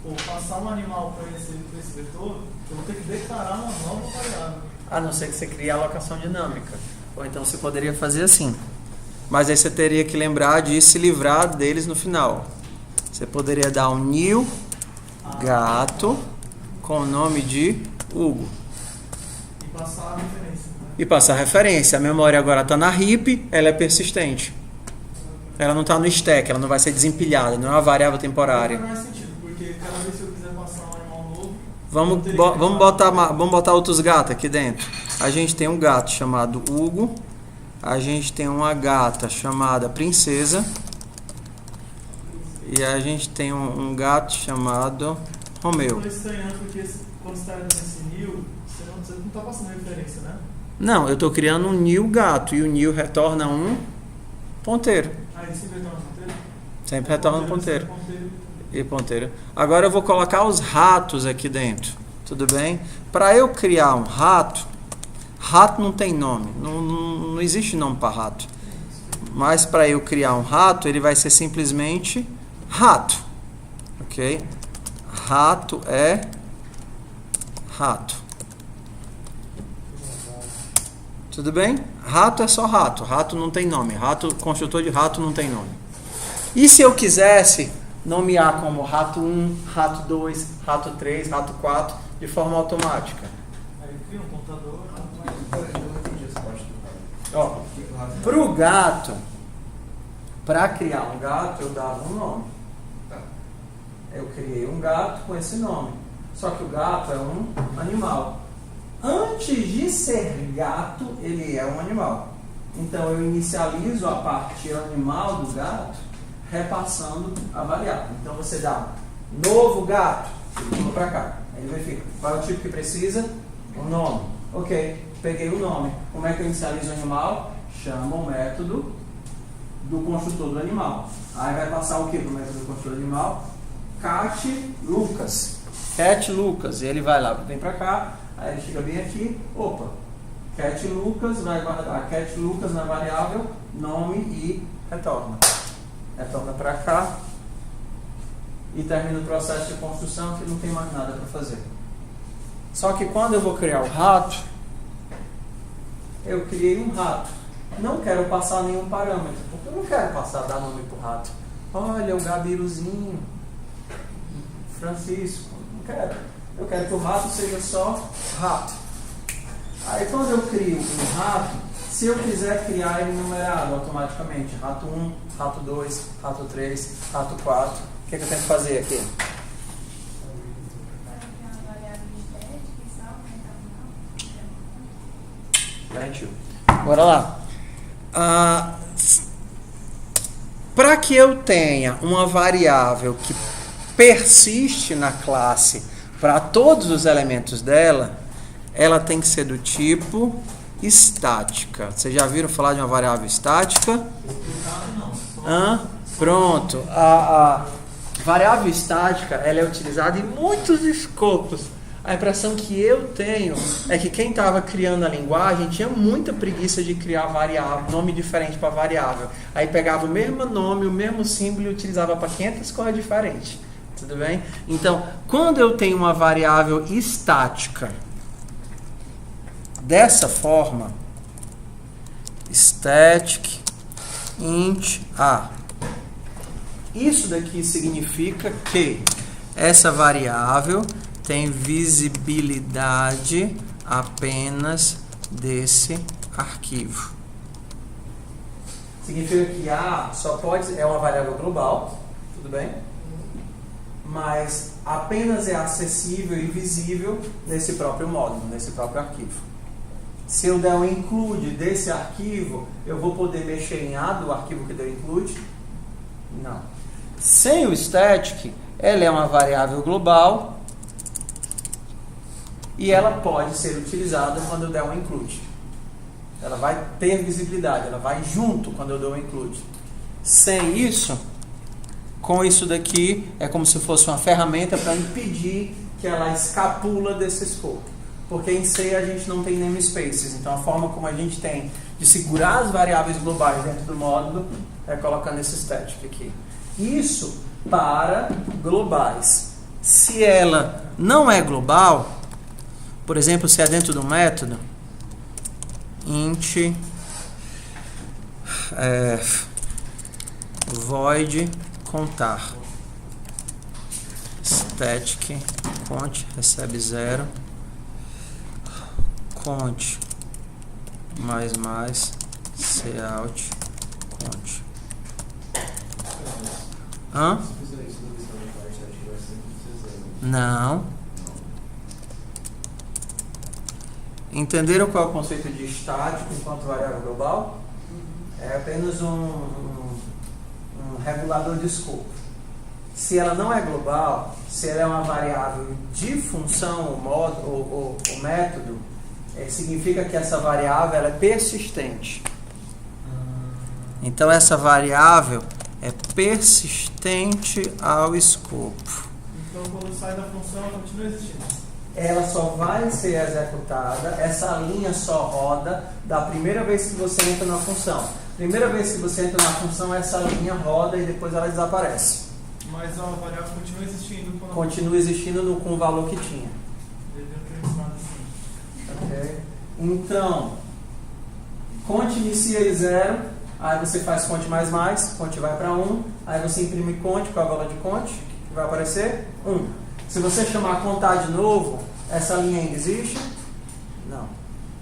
ou passar um animal para esse vetor, eu vou ter que declarar uma nova variável. A não ser que você crie a alocação dinâmica. Ou então você poderia fazer assim. Mas aí você teria que lembrar de se livrar deles no final. Você poderia dar um new gato com o nome de Hugo. E passar a referência. E passar a referência. A memória agora está na heap, ela é persistente. Ela não está no stack, ela não vai ser desempilhada, não é uma variável temporária. Não faz sentido, porque cada vez que eu quiser passar um animal novo... Vamos botar outros gatos aqui dentro. A gente tem um gato chamado Hugo. A gente tem uma gata chamada Princesa. E a gente tem um gato chamado Romeu. Eu estou estranhando porque quando você está nesse new, você não está passando referência, né? Não, eu estou criando um new gato. E o new retorna um ponteiro. Ah, ele sempre retorna um ponteiro? Sempre retorna um ponteiro. E ponteiro. Agora eu vou colocar os ratos aqui dentro. Tudo bem? Para eu criar um rato, rato não tem nome. Não existe nome para rato. Mas para eu criar um rato, ele vai ser simplesmente rato. Ok? Rato é rato. Tudo bem? Rato é só rato. Rato não tem nome. Rato, construtor de rato não tem nome. E se eu quisesse nomear como rato 1, rato 2, rato 3, rato 4, de forma automática? Aí cria um computador. Ó, pro gato, para criar um gato, eu dava um nome. Eu criei um gato com esse nome. Só que o gato é um animal. Antes de ser gato, ele é um animal. Então eu inicializo a parte animal do gato, repassando a variável. Então você dá novo gato, ele pula para cá. Ele verifica. Qual é o tipo que precisa? O nome. Ok, peguei o nome. Como é que eu inicializo o animal? Chama o método do construtor do animal. Aí vai passar o que para o método do construtor do animal? Cat Lucas. Cat Lucas. E ele vai lá, vem para cá. Aí ele chega bem aqui. Opa. Cat Lucas vai guardar Cat Lucas na variável nome e retorna. Retorna para cá. E termina o processo de construção que não tem mais nada para fazer. Só que quando eu vou criar o rato, eu criei um rato. Não quero passar nenhum parâmetro, porque eu não quero dar nome para o rato. Olha, o Gabiruzinho, Francisco, não quero. Eu quero que o rato seja só rato. Aí quando eu crio um rato, se eu quiser criar ele numerado automaticamente, rato 1, rato 2, rato 3, rato 4, o que eu tenho que fazer aqui? Garantiu. Bora lá. Para que eu tenha uma variável que persiste na classe para todos os elementos dela, ela tem que ser do tipo estática. Vocês já viram falar de uma variável estática? Pronto. A variável estática ela é utilizada em muitos escopos. A impressão que eu tenho é que quem estava criando a linguagem tinha muita preguiça de criar variável, nome diferente para variável. Aí pegava o mesmo nome, o mesmo símbolo e utilizava para 500 coisas diferentes. Tudo bem? Então, quando eu tenho uma variável estática dessa forma, static int a, isso daqui significa que essa variável tem visibilidade apenas desse arquivo. Significa que A só pode, é uma variável global, tudo bem? Mas apenas é acessível e visível nesse próprio módulo, nesse próprio arquivo. Se eu der um include desse arquivo, eu vou poder mexer em A do arquivo que deu include? Não. Sem o static, ela é uma variável global e ela pode ser utilizada quando eu der um include. Ela vai ter visibilidade, ela vai junto quando eu dou um include. Sem isso, com isso daqui, é como se fosse uma ferramenta para impedir que ela escapula desse escopo. Porque em C a gente não tem namespaces, então a forma como a gente tem de segurar as variáveis globais dentro do módulo é colocando esse static aqui. Isso para globais. Se ela não é global, por exemplo, se é dentro do método int void contar static cont recebe 0 cont mais cout cont. Não. Entenderam qual é o conceito de estático enquanto variável global? É apenas um regulador de escopo. Se ela não é global, se ela é uma variável de função, o método, significa que essa variável ela é persistente. Então essa variável é persistente ao escopo. Então quando sai da função ela continua existindo. Ela só vai ser executada, essa linha só roda da primeira vez que você entra na função. Primeira vez que você entra na função, essa linha roda e depois ela desaparece. Mas a variável continua existindo quando continua existindo com o valor que tinha. Okay. Então, cont inicia em 0, aí você faz cont mais, cont vai para 1, aí você imprime cont, qual é o valor de cont? Que vai aparecer? 1. Se você chamar contar de novo, essa linha ainda existe? Não.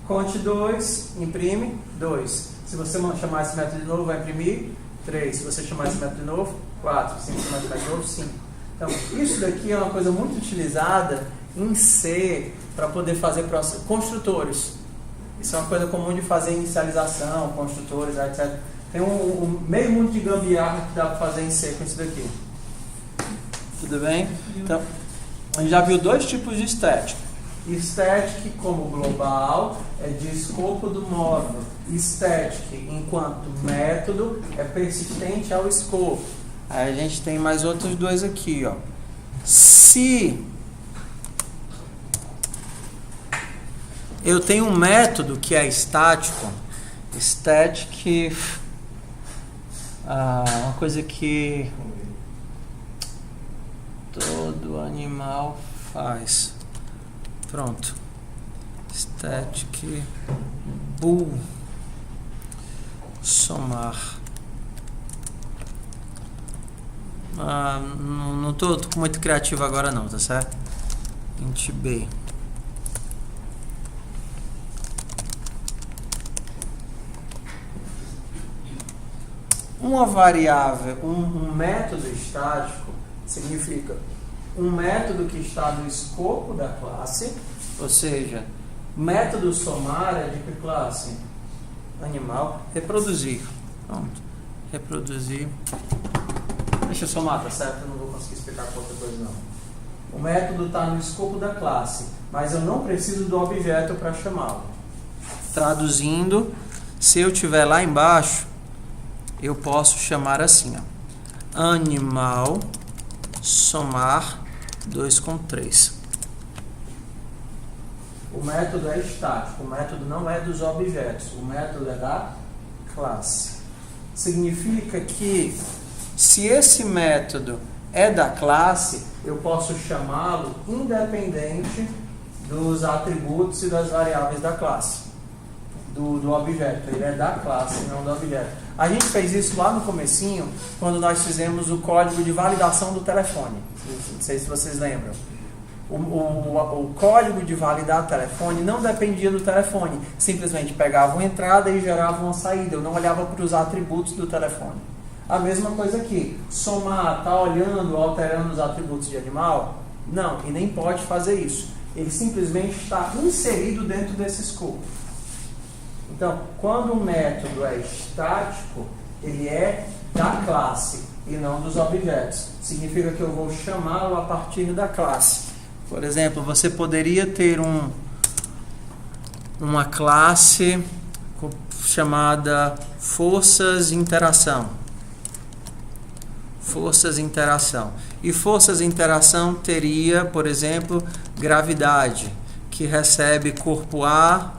Cont 2, imprime 2. Se você chamar esse método de novo, vai imprimir 3. Se você chamar esse método de novo, 4. Se você chamar esse método de novo, 5. Então, isso daqui é uma coisa muito utilizada em C para poder fazer construtores. Isso é uma coisa comum de fazer inicialização, construtores, etc. Tem meio mundo de gambiarra que dá para fazer em C com isso daqui. Tudo bem? Então, A gente já viu dois tipos de static. Static como global é de escopo do módulo. Static enquanto método é persistente ao escopo. Aí a gente tem mais outros dois aqui, ó. Se eu tenho um método que é estático, static, uma coisa que todo animal faz. Pronto. Static bool somar. Não tô muito criativo agora não, tá certo? Int b. Uma variável, um método estático significa um método que está no escopo da classe, ou seja, método somar é de que classe? Animal. Reproduzir. Pronto. Reproduzir. Deixa eu somar, tá certo? Eu não vou conseguir explicar com outra coisa não. O método está no escopo da classe, mas eu não preciso do objeto para chamá-lo. Traduzindo, se eu tiver lá embaixo, eu posso chamar assim, ó, animal somar 2 com 3. O método é estático, o método não é dos objetos, o método é da classe. Significa que se esse método é da classe, eu posso chamá-lo independente dos atributos e das variáveis da classe, do objeto. Ele é da classe, não do objeto. A gente fez isso lá no comecinho, quando nós fizemos o código de validação do telefone. Não sei se vocês lembram. O código de validar o telefone não dependia do telefone. Simplesmente pegava uma entrada e gerava uma saída. Eu não olhava para os atributos do telefone. A mesma coisa aqui. Somar, está olhando, alterando os atributos de animal? Não, e nem pode fazer isso. Ele simplesmente está inserido dentro desse escopo. Então, quando o método é estático, ele é da classe e não dos objetos. Significa que eu vou chamá-lo a partir da classe. Por exemplo, você poderia ter uma classe chamada forças interação. Forças interação. E forças interação teria, por exemplo, gravidade, que recebe corpo A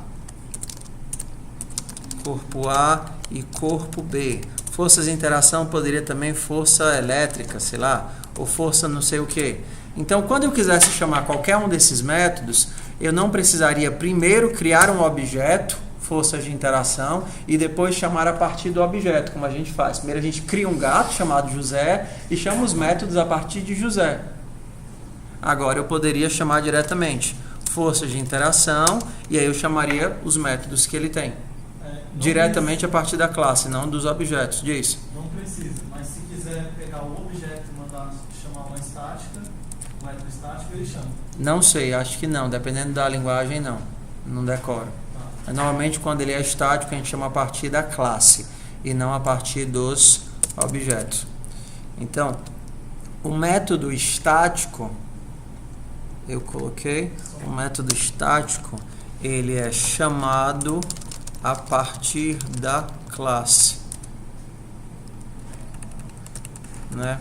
e corpo B. Forças de interação poderia também força elétrica, sei lá, ou força não sei o que. Então, quando eu quisesse chamar qualquer um desses métodos, eu não precisaria primeiro criar um objeto, forças de interação, e depois chamar a partir do objeto, como a gente faz. Primeiro a gente cria um gato chamado José e chama os métodos a partir de José. Agora eu poderia chamar diretamente forças de interação, e aí eu chamaria os métodos que ele tem. Diretamente a partir da classe, não dos objetos. Diz. Não precisa, mas se quiser pegar o objeto e mandar chamar uma estática, um método estático, ele chama. Não sei, acho que não. Dependendo da linguagem, não. Não decora. Tá. Normalmente, quando ele é estático, a gente chama a partir da classe e não a partir dos objetos. Então, o método estático, eu coloquei, o método estático, ele é chamado a partir da classe, né?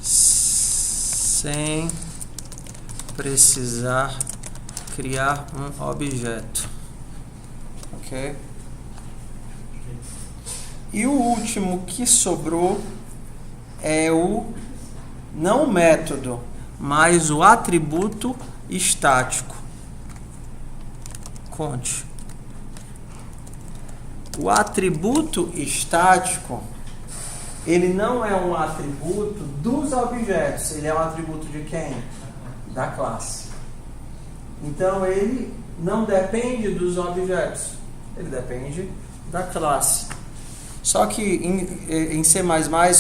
Sem precisar criar um objeto, ok? E o último que sobrou é não o método, mas o atributo estático. Conte. O atributo estático, ele não é um atributo dos objetos, ele é um atributo de quem? Da classe. Então, ele não depende dos objetos, ele depende da classe. Só que em C++,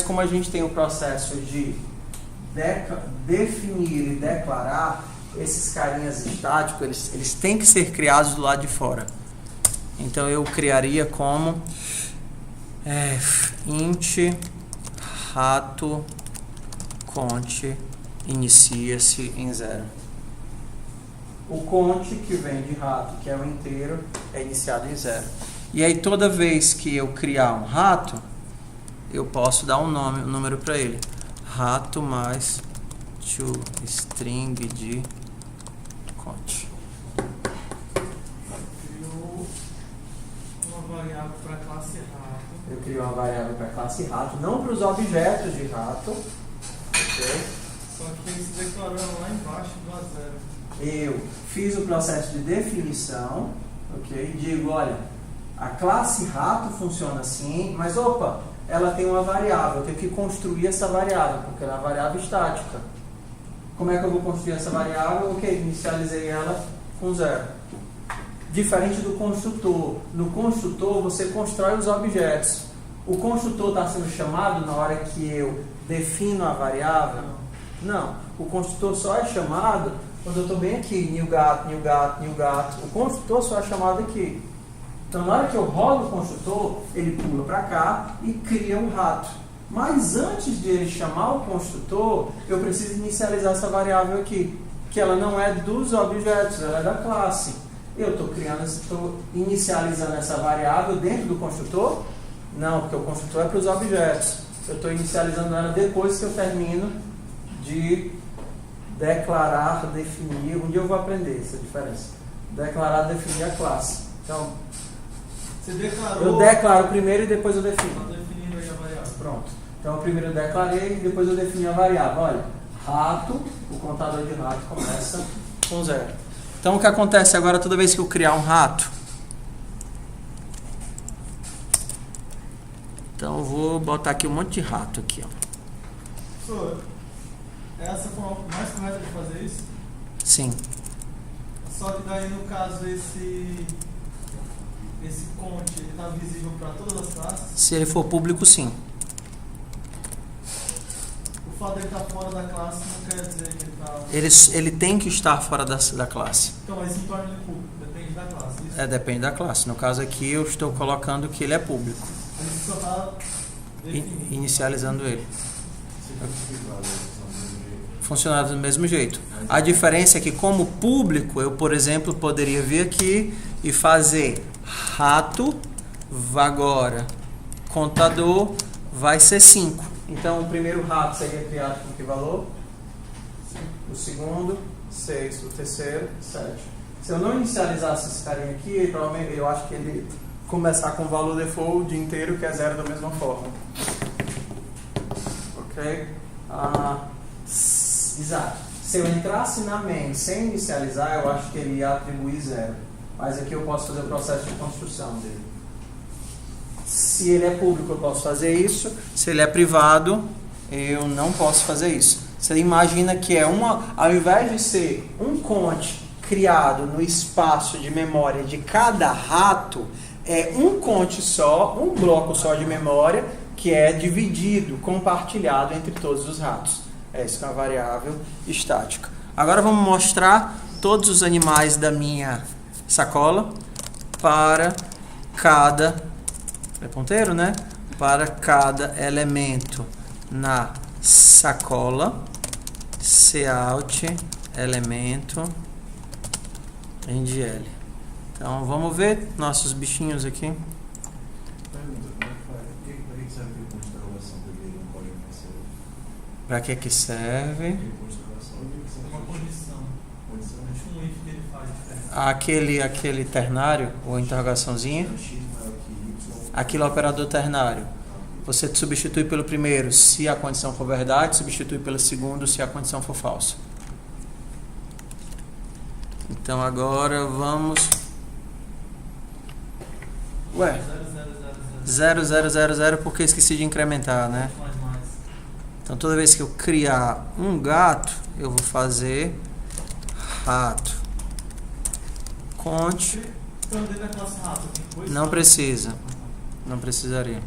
como a gente tem o processo de definir e declarar, esses carinhas estáticos, eles têm que ser criados do lado de fora. Então eu criaria como int rato conte inicia-se em 0. O conte, que vem de rato, que é o inteiro, é iniciado em 0. E aí toda vez que eu criar um rato, eu posso dar um número para ele. Rato mais toString de conte. Criou uma variável para a classe rato. Eu crio uma variável para a classe rato, não para os objetos de rato. Okay? Só que eles declararam lá embaixo do A0. Eu fiz o processo de definição, ok? Digo, olha, a classe rato funciona assim, mas opa, ela tem uma variável, eu tenho que construir essa variável, porque ela é uma variável estática. Como é que eu vou construir essa variável? Ok, inicializei ela com 0. Diferente do construtor. No construtor, você constrói os objetos. O construtor está sendo chamado na hora que eu defino a variável? Não. O construtor só é chamado quando eu estou bem aqui. New gato, new gato, new gato. O construtor só é chamado aqui. Então, na hora que eu rodo o construtor, ele pula para cá e cria um rato. Mas antes de ele chamar o construtor, eu preciso inicializar essa variável aqui, que ela não é dos objetos, ela é da classe. Eu estou inicializando essa variável dentro do construtor? Não, porque o construtor é para os objetos. Eu estou inicializando ela depois que eu termino de declarar, definir. Um dia eu vou aprender essa diferença. Declarar, definir a classe. Então, você declarou, eu declaro primeiro e depois eu defino. Está definindo aí a variável. Pronto. Então, primeiro eu declarei e depois eu defini a variável. Olha, rato, o contador de rato começa com 0. Então, o que acontece agora toda vez que eu criar um rato? Então, eu vou botar aqui um monte de rato aqui, ó. Professor, essa foi a mais correta de fazer isso? Sim. Só que daí, no caso, esse conte está visível para todas as classes? Se ele for público, sim. O fato de ele estar fora da classe não quer dizer que ele está... Ele tem que estar fora da classe. Então, mas isso torna ele público, depende da classe. Isso? Depende da classe. No caso aqui, eu estou colocando que ele é público. A gente só está definindo. Inicializando ele. Funcionar do mesmo jeito. A diferença é que, como público, eu, por exemplo, poderia vir aqui e fazer rato, agora, contador, vai ser 5. Então, o primeiro rato seria criado com que valor? 5. O segundo, 6. O terceiro, 7. Se eu não inicializasse esse carinha aqui, provavelmente eu acho que ele começar com o valor default o dia inteiro, que é 0 da mesma forma. Ok? Exato. Se eu entrasse na main sem inicializar, eu acho que ele ia atribuir 0. Mas aqui eu posso fazer o processo de construção dele. Se ele é público, eu posso fazer isso. Se ele é privado, eu não posso fazer isso. Você imagina que ao invés de ser um conte criado no espaço de memória de cada rato, é um conte só, um bloco só de memória, que é dividido, compartilhado entre todos os ratos. É isso que é uma variável estática. Agora vamos mostrar todos os animais da minha sacola para cada... É ponteiro, né? Para cada elemento na sacola, cout elemento NDL. Então vamos ver nossos bichinhos aqui. Para que serve? Uma condição. Um if que ele faz. Aquele ternário, ou interrogaçãozinha. Aquilo é o operador ternário. Você substitui pelo primeiro se a condição for verdade, substitui pelo segundo se a condição for falsa. Então agora vamos... Ué, 0000 porque esqueci de incrementar, né? Então toda vez que eu criar um gato, eu vou fazer rato. Conte. Não precisa. Não precisaria.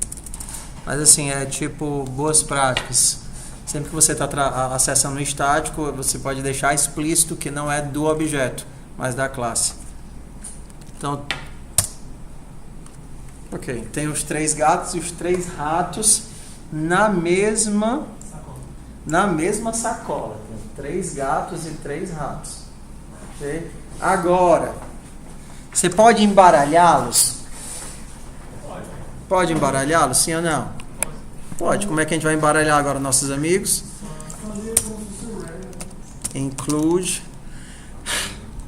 Mas assim, é tipo boas práticas. Sempre que você está acessando o estático, você pode deixar explícito que não é do objeto, mas da classe. Então, ok. Tem os 3 gatos e os 3 ratos na mesma na mesma sacola. Tem 3 gatos e 3 ratos. Ok? Agora, você pode embaralhá-los? Pode embaralhá-los, sim ou não? Pode. Como é que a gente vai embaralhar agora nossos amigos? Include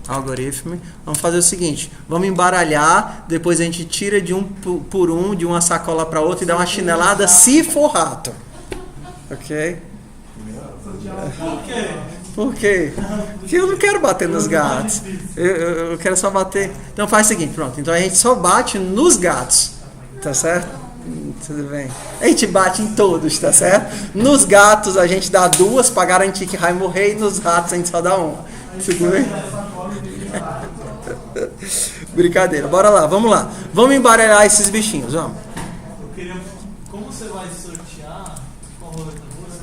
algoritmo. Vamos fazer o seguinte, vamos embaralhar, depois a gente tira de um por um, de uma sacola para outra e dá uma chinelada se for rato. Ok? Por quê? Por quê? Porque eu não quero bater nos gatos. Eu quero só bater. Então faz o seguinte, pronto. Então a gente só bate nos gatos. Tá certo? Tudo bem. A gente bate em todos, tá certo? Nos gatos a gente dá 2 para garantir que vai morrer e nos ratos a gente só dá 1. Tudo bem? Brincadeira. Bora lá, vamos lá. Vamos embaralhar esses bichinhos, vamos. Eu queria... Como você vai sortear com a roleta russa,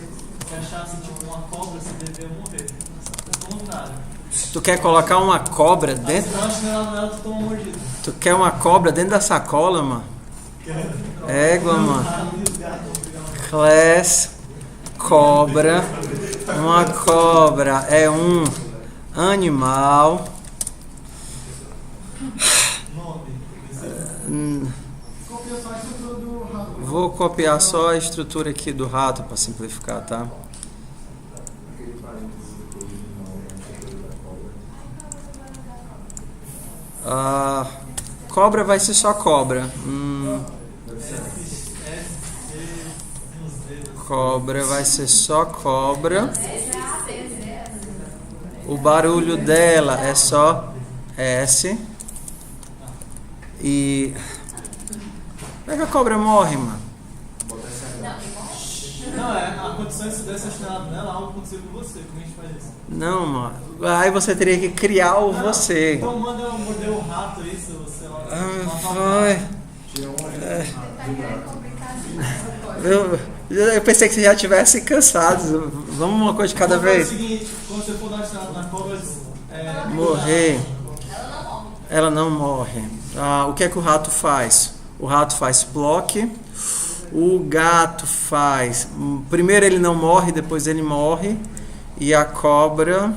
se achasse tipo uma cobra, você deveria morrer. Ao contrário. Tu quer colocar uma cobra dentro? Se dá uma chinelada nela, tu toma uma mordida. Tu quer uma cobra dentro da sacola, mano? Égua, mano. Class, cobra. Uma cobra é um animal. Vou copiar só a estrutura aqui do rato para simplificar, tá? Cobra vai ser só cobra. Cobra vai ser só cobra. O barulho dela é só S. E... como é que a cobra morre, mano? Não, a condição de se der essa chinelada nela, algo aconteceu com você. Como a gente faz isso? Não, mano. Aí você teria que criar o você. Então manda eu morder o rato aí, se você lá. Vai. Eu pensei que você já tivesse cansado. Vamos uma coisa de cada vez. É o seguinte, quando você for dar chinelada na cobra, morrer. Ela não morre. O que é que o rato faz? O rato faz block. O gato faz... primeiro ele não morre, depois ele morre. E a cobra...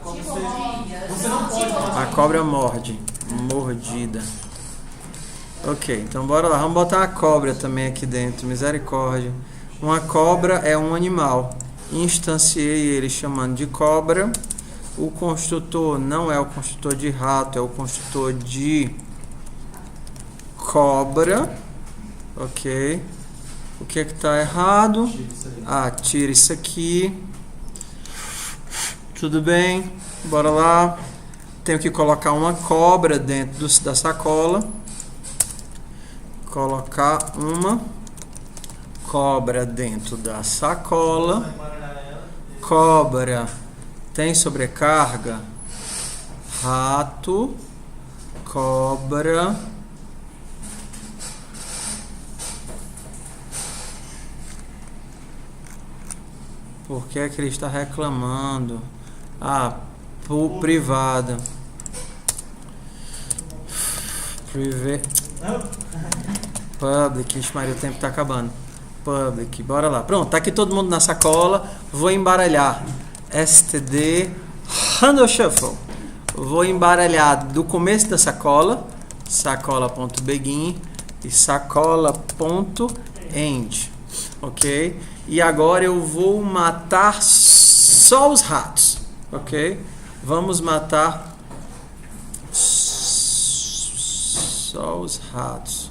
você não pode. A cobra morde. Mordida. Ok, então bora lá. Vamos botar a cobra também aqui dentro. Misericórdia. Uma cobra é um animal. Instanciei ele chamando de cobra. O construtor não é o construtor de rato, é o construtor de cobra. Ok. O que é que está errado? Tira isso aqui. Tudo bem. Bora lá. Tenho que colocar uma cobra dentro da sacola. Colocar uma cobra dentro da sacola. Cobra tem sobrecarga. Rato. Cobra. Por que é que ele está reclamando? Privada. Public. Maria, o tempo está acabando. Public. Bora lá. Pronto, tá aqui todo mundo na sacola. Vou embaralhar. STD. Handle Shuffle. Vou embaralhar do começo da sacola. Sacola.begin e sacola.end. Ok? E agora eu vou matar só os ratos. Ok? Vamos matar só os ratos.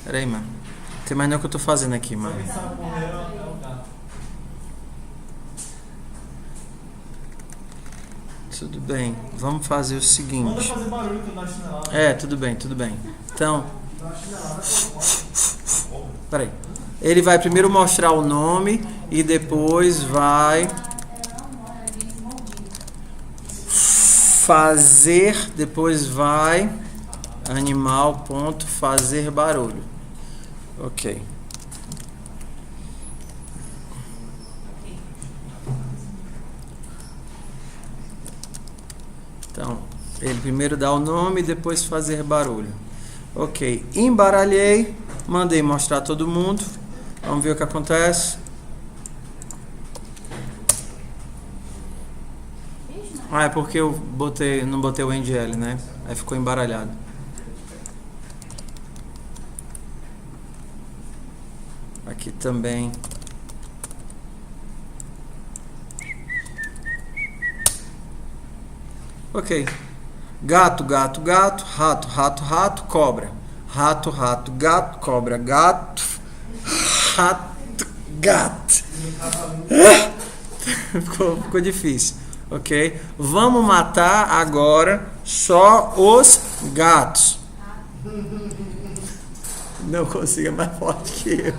Pera aí, mano. Não tem mais não o que eu tô fazendo aqui, mano. Quem sabe morrer é o gato. Tudo bem. Vamos fazer o seguinte. Manda fazer barulho quando dá chinelada. Tudo bem, tudo bem. Então... pera aí. Ele vai primeiro mostrar o nome e depois vai fazer, depois vai animal ponto fazer barulho. Ok. Então, ele primeiro dá o nome e depois fazer barulho. Ok. Embaralhei, mandei mostrar todo mundo. Vamos ver o que acontece. Ah, é porque eu não botei o NGL, né? Aí ficou embaralhado. Aqui também. Ok. Gato, gato, gato. Rato, rato, rato. Cobra. Rato, rato, gato. Cobra, gato. Rato, gato. Ficou difícil. Ok? Vamos matar agora só os gatos. Não consigo, é mais forte que eu.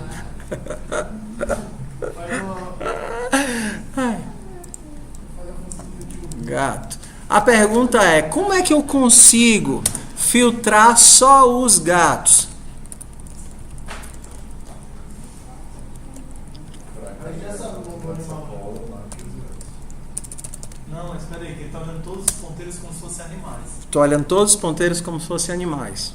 Gato. A pergunta é: como é que eu consigo filtrar só os gatos? Não, espera aí, que ele está olhando todos os ponteiros como se fossem animais. Estou olhando todos os ponteiros como se fossem animais.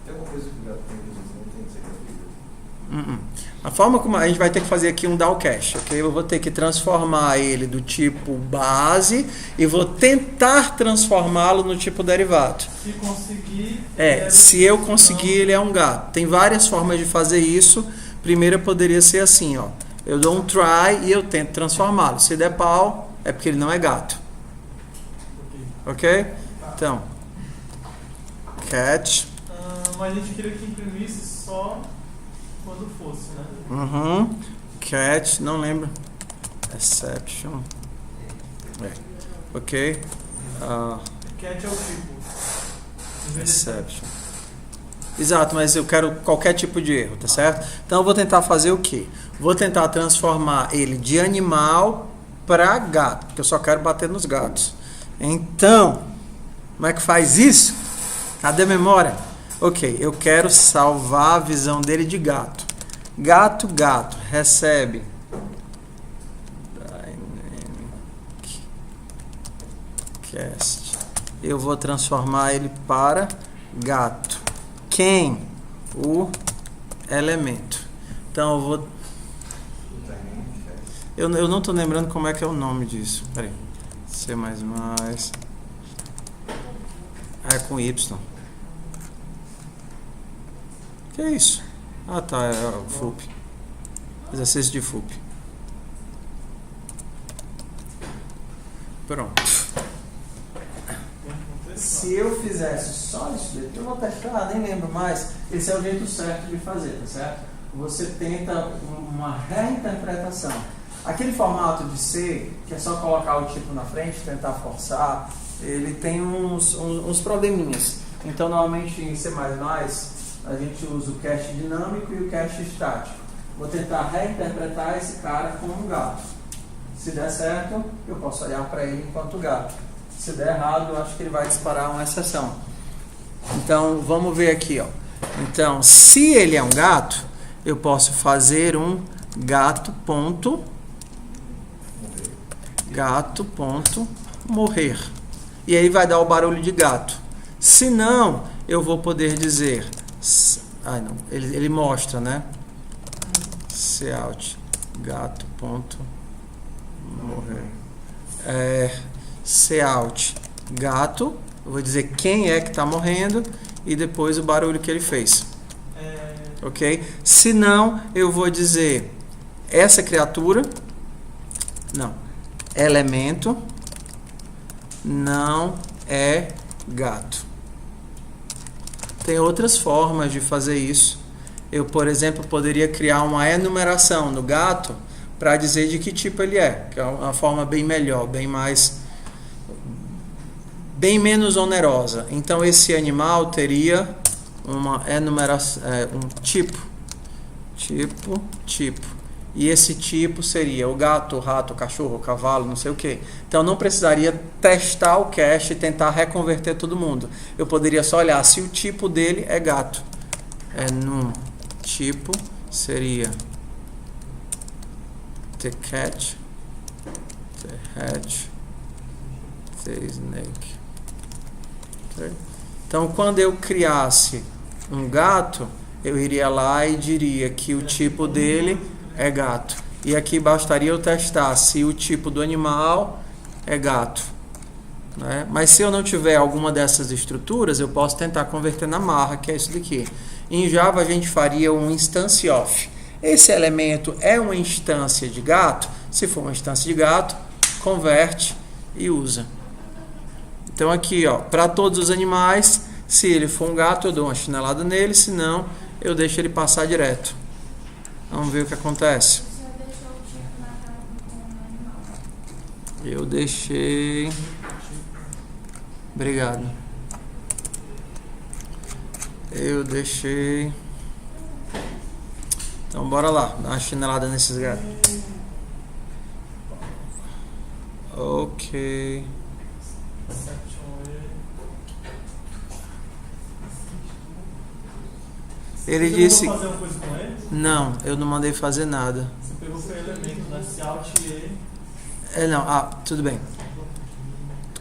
Tem alguma coisa que o gato tem que não tem que ser gratuito? A forma como a gente vai ter que fazer aqui um dowcast, ok? Eu vou ter que transformar ele do tipo base e vou tentar transformá-lo no tipo derivado. Se conseguir... Se eu conseguir, ele é um gato. Tem várias formas de fazer isso. Primeira poderia ser assim, ó. Eu dou um try e eu tento transformá-lo. Se der pau, é porque ele não é gato. Ok? Então, cat. Mas a gente queria que imprimisse só quando fosse, né? Cat, não lembro. Exception. Ok. Cat é o tipo. Exception. Exato, mas eu quero qualquer tipo de erro, tá certo? Então eu vou tentar fazer o quê? Vou tentar transformar ele de animal para gato, porque eu só quero bater nos gatos. Então, como é que faz isso? Cadê a memória? Ok, eu quero salvar a visão dele de gato. Gato, gato, recebe. Dynamic cast. Eu vou transformar ele para gato. Quem? O elemento. Então eu vou... Eu não estou lembrando como é que é o nome disso. Peraí. C++. É com Y. Que é isso? Ah, tá. É o FUP. Exercício de FUP. Pronto. Se eu fizesse só isso daqui, eu vou testar, nem lembro mais. Esse é o jeito certo de fazer, tá certo? Você tenta uma reinterpretação. Aquele formato de C, que é só colocar o tipo na frente, tentar forçar, ele tem uns probleminhas. Então, normalmente em C++, a gente usa o cache dinâmico e o cache estático. Vou tentar reinterpretar esse cara como um gato. Se der certo, eu posso olhar para ele enquanto gato. Se der errado, eu acho que ele vai disparar uma exceção. Então, vamos ver aqui, ó. Então, se ele é um gato, eu posso fazer um gato ponto morrer. E aí vai dar o barulho de gato. Se não, eu vou poder dizer... não, ele mostra, né? Cout gato ponto morrer. Cout gato, eu vou dizer quem é que está morrendo e depois o barulho que ele fez. Ok? Se não, eu vou dizer essa criatura, não, elemento não é gato. Tem outras formas de fazer isso. Eu, por exemplo, poderia criar uma enumeração no gato para dizer de que tipo ele é, que é uma forma bem melhor, bem menos onerosa. Então esse animal teria uma enumeração, um tipo. E esse tipo seria o gato, o rato, o cachorro, o cavalo, não sei o que. Então não precisaria testar o cache e tentar reconverter todo mundo. Eu poderia só olhar se o tipo dele é gato. No tipo seria the cat, the hat, the snake. Okay? Então quando eu criasse um gato, eu iria lá e diria que o tipo dele é gato. E aqui bastaria eu testar se o tipo do animal é gato, né? Mas se eu não tiver alguma dessas estruturas, eu posso tentar converter na marra, que é isso daqui. Em Java a gente faria um instance of. Esse elemento é uma instância de gato? Se for uma instância de gato, converte e usa. Então aqui, ó, para todos os animais, se ele for um gato, eu dou uma chinelada nele, se não, eu deixo ele passar direto. Vamos ver o que acontece. Você deixou o tipo na tela com o animal. Eu deixei... Obrigado. Eu deixei... Então bora lá, dar uma chinelada nesses gatos. Ok. Ele disse... Você mandou fazer uma coisa com ele? Não, eu não mandei fazer nada. Você pegou o elemento, né? Se alt e... Não, tudo bem.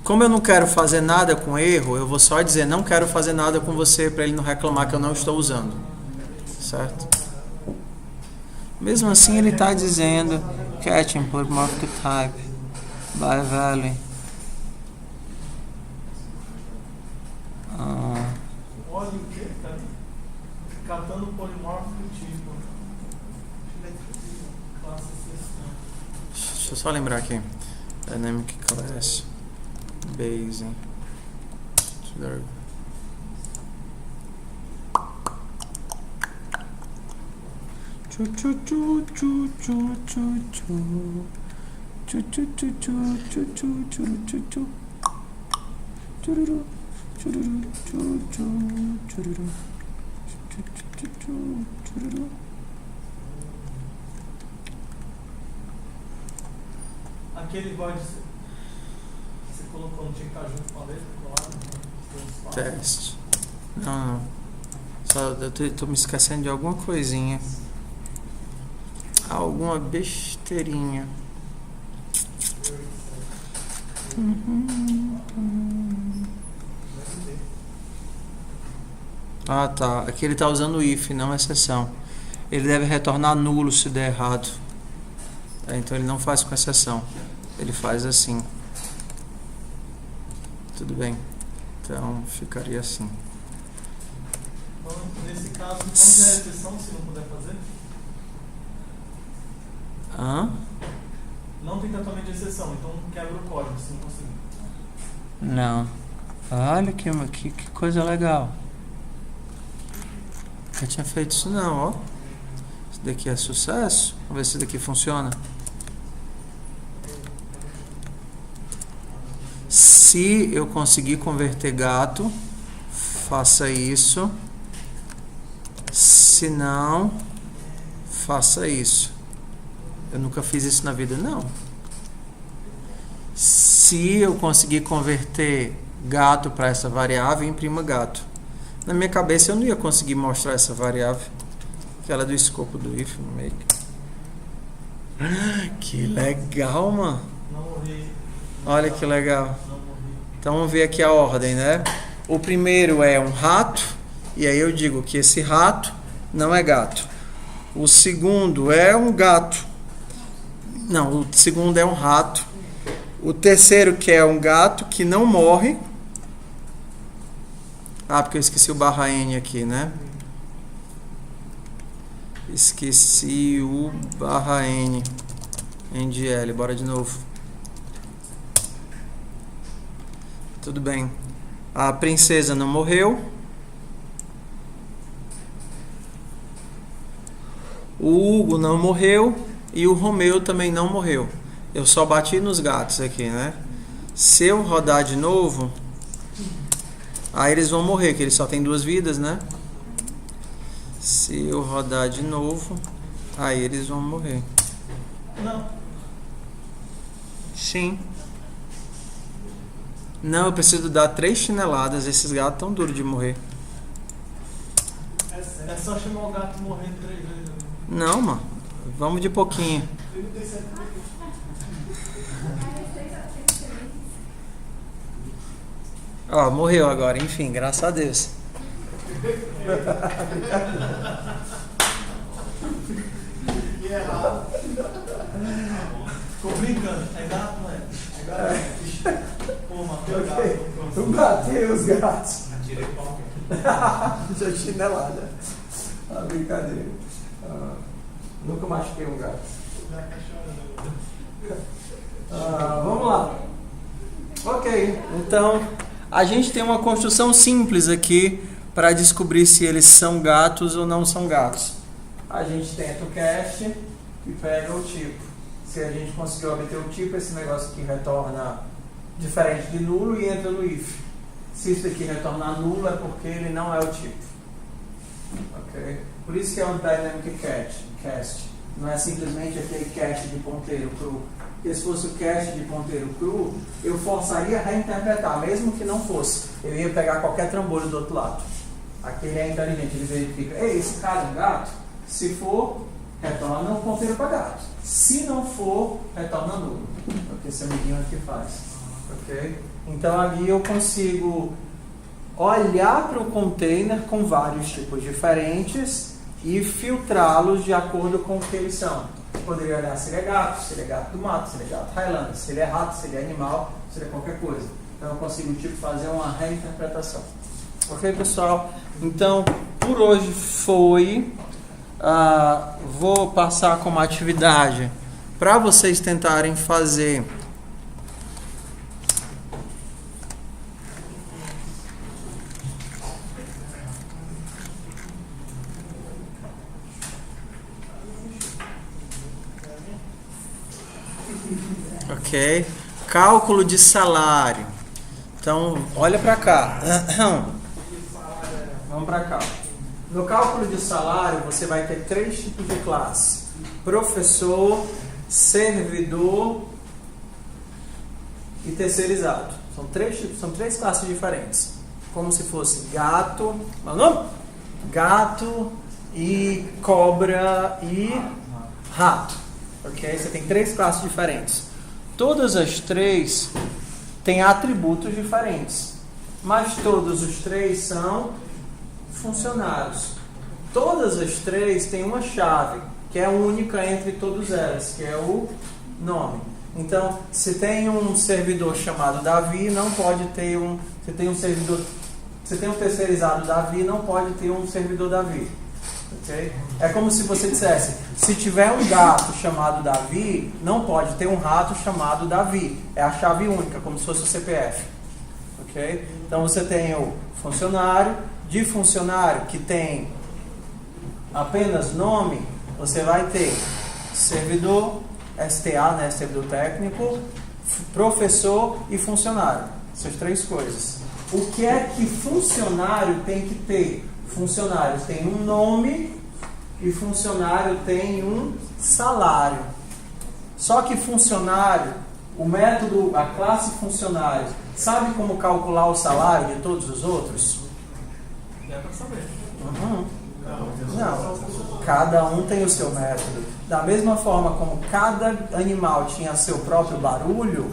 Como eu não quero fazer nada com erro, eu vou só dizer não quero fazer nada com você para ele não reclamar que eu não estou usando. Certo? Mesmo assim ele está dizendo catching polymorphic type by value. Olha o que, cara? Catando polimórfico tipo. Classe exceção. Deixa eu só lembrar aqui. Dynamic class base. Aquele void você colocou, não tinha que estar junto com a letra, colado? Teste. Não. Só eu tô me esquecendo de alguma coisinha. Alguma besteirinha. Ah, tá. Aqui ele tá usando o if, não exceção. Ele deve retornar nulo se der errado. Então ele não faz com exceção. Ele faz assim. Tudo bem. Então ficaria assim. Então, nesse caso, não der exceção se não puder fazer? Não tem tratamento de exceção, então quebra o código se não conseguir. Não. Olha que coisa legal. Eu tinha feito isso não, ó. Isso daqui é sucesso. Vamos ver se isso daqui funciona. Se eu conseguir converter gato, faça isso. Se não, faça isso. Eu nunca fiz isso na vida, não. Se eu conseguir converter gato para essa variável, imprima gato. Na minha cabeça eu não ia conseguir mostrar essa variável, que ela é do escopo do if make. Que legal, mano. Não morri. Olha que legal. Não morri. Então vamos ver aqui a ordem, né? O primeiro é um rato, e aí eu digo que esse rato não é gato. O segundo é um gato. Não, o segundo é um rato. O terceiro que é um gato que não morre. Ah, porque eu esqueci o barra N aqui, né? Esqueci o barra N. N de L, bora de novo. Tudo bem. A princesa não morreu. O Hugo não morreu. E o Romeu também não morreu. Eu só bati nos gatos aqui, né? Se eu rodar de novo, aí eles vão morrer, que eles só têm 2 vidas, né? Se eu rodar de novo, aí eles vão morrer. Não. Sim. Não, eu preciso dar 3 chineladas. Esses gatos tão duros de morrer. É só chamar o gato morrendo 3 vezes. Não, mano. Vamos de pouquinho. Ó, morreu agora. Enfim, graças a Deus. E errado. Tô brincando. É gato, não é? É gato. Pô, matei o gato. Eu matei os gatos. Tirei pau. Já chinelada. Brincadeira. Nunca machuquei um gato. Vamos lá. Ok, então a gente tem uma construção simples aqui para descobrir se eles são gatos ou não são gatos. A gente tenta o cast e pega o tipo. Se a gente conseguir obter o tipo, esse negócio aqui retorna diferente de nulo e entra no if. Se isso aqui retornar nulo é porque ele não é o tipo. Ok? Por isso que é um dynamic cast. Não é simplesmente aquele cast de ponteiro cru. Porque se fosse o cast de ponteiro cru, eu forçaria a reinterpretar, mesmo que não fosse. Eu ia pegar qualquer trambolho do outro lado. Aqui ele é inteligente, ele verifica, ei, esse cara é um gato? Se for, retorna o ponteiro para gato. Se não for, retorna nulo. É o que esse amiguinho aqui faz. Ok? Então ali eu consigo olhar para o container com vários tipos diferentes e filtrá-los de acordo com o que eles são. Poderia olhar se ele é gato do mato, se ele é gato Highlander, se ele é rato, se ele é animal, se ele é qualquer coisa. Então eu consigo fazer uma reinterpretação. Ok, pessoal? Então, por hoje foi. Vou passar como atividade para vocês tentarem fazer ok, cálculo de salário. Então, olha para cá. Vamos para cá. No cálculo de salário, você vai ter 3 tipos de classe: professor, servidor e terceirizado. São 3 classes diferentes. Como se fosse gato, gato e cobra e rato. Ok? Você tem 3 classes diferentes. Todas as 3 têm atributos diferentes, mas todos os 3 são funcionários. Todas as 3 têm uma chave, que é única entre todas elas, que é o nome. Então, se tem um servidor chamado Davi, não pode ter um... Se tem um terceirizado Davi, não pode ter um servidor Davi. Okay? É como se você dissesse, se tiver um gato chamado Davi, não pode ter um rato chamado Davi. É a chave única, como se fosse o CPF. Okay? Então você tem o funcionário. De funcionário que tem apenas nome, você vai ter servidor, STA, né, servidor técnico, professor e funcionário. Essas 3 coisas. O que é que funcionário tem que ter? Funcionário tem um nome e funcionário tem um salário. Só que funcionário, o método, a classe funcionário, sabe como calcular o salário de todos os outros? É para saber. Não, cada um tem o seu método. Da mesma forma como cada animal tinha seu próprio barulho,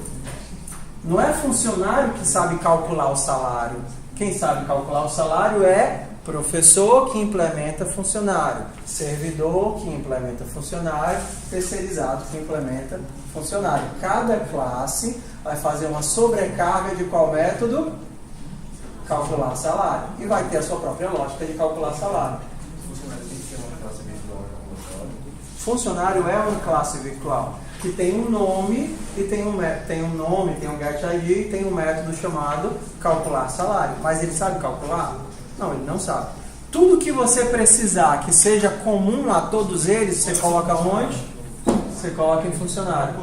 não é funcionário que sabe calcular o salário. Quem sabe calcular o salário é professor que implementa funcionário, servidor que implementa funcionário, terceirizado que implementa funcionário. Cada classe vai fazer uma sobrecarga de qual método? Calcular salário. E vai ter a sua própria lógica de calcular salário. Funcionário é uma classe virtual que tem um nome e tem um get ID e tem um método chamado calcular salário. Mas ele sabe calcular? Não, ele não sabe. Tudo que você precisar que seja comum a todos eles, você coloca onde? Você coloca em funcionário.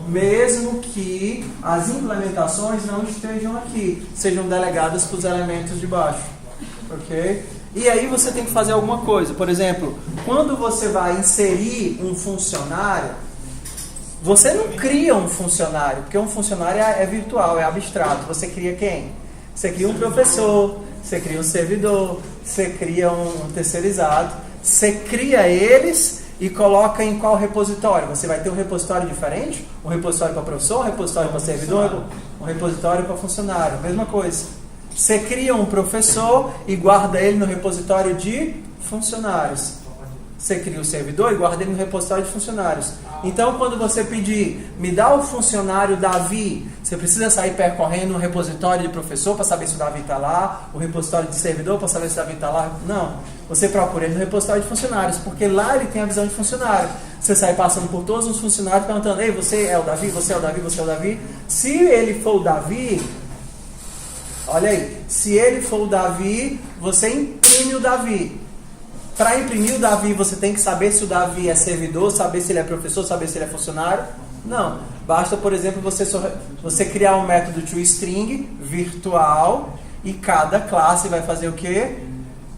Mesmo que as implementações não estejam aqui, sejam delegadas para os elementos de baixo. Ok? E aí você tem que fazer alguma coisa. Por exemplo, quando você vai inserir um funcionário, você não cria um funcionário, porque um funcionário é virtual, é abstrato. Você cria quem? Você cria um professor, você cria um servidor, você cria um terceirizado, você cria eles e coloca em qual repositório? Você vai ter um repositório diferente? Um repositório para professor, um repositório para servidor, um repositório para funcionário. Mesma coisa. Você cria um professor e guarda ele no repositório de funcionários. Você cria o servidor e guarda ele no repositório de funcionários. Então, quando você pedir, me dá o funcionário Davi, você precisa sair percorrendo o repositório de professor para saber se o Davi está lá, o repositório de servidor para saber se o Davi está lá. Não. Você procura ele no repositório de funcionários, porque lá ele tem a visão de funcionário. Você sai passando por todos os funcionários perguntando, ei, você é o Davi, você é o Davi, você é o Davi. Se ele for o Davi, olha aí, se ele for o Davi, você imprime o Davi. Para imprimir o Davi, você tem que saber se o Davi é servidor, saber se ele é professor, saber se ele é funcionário? Não. Basta, por exemplo, você criar um método toString virtual e cada classe vai fazer o quê?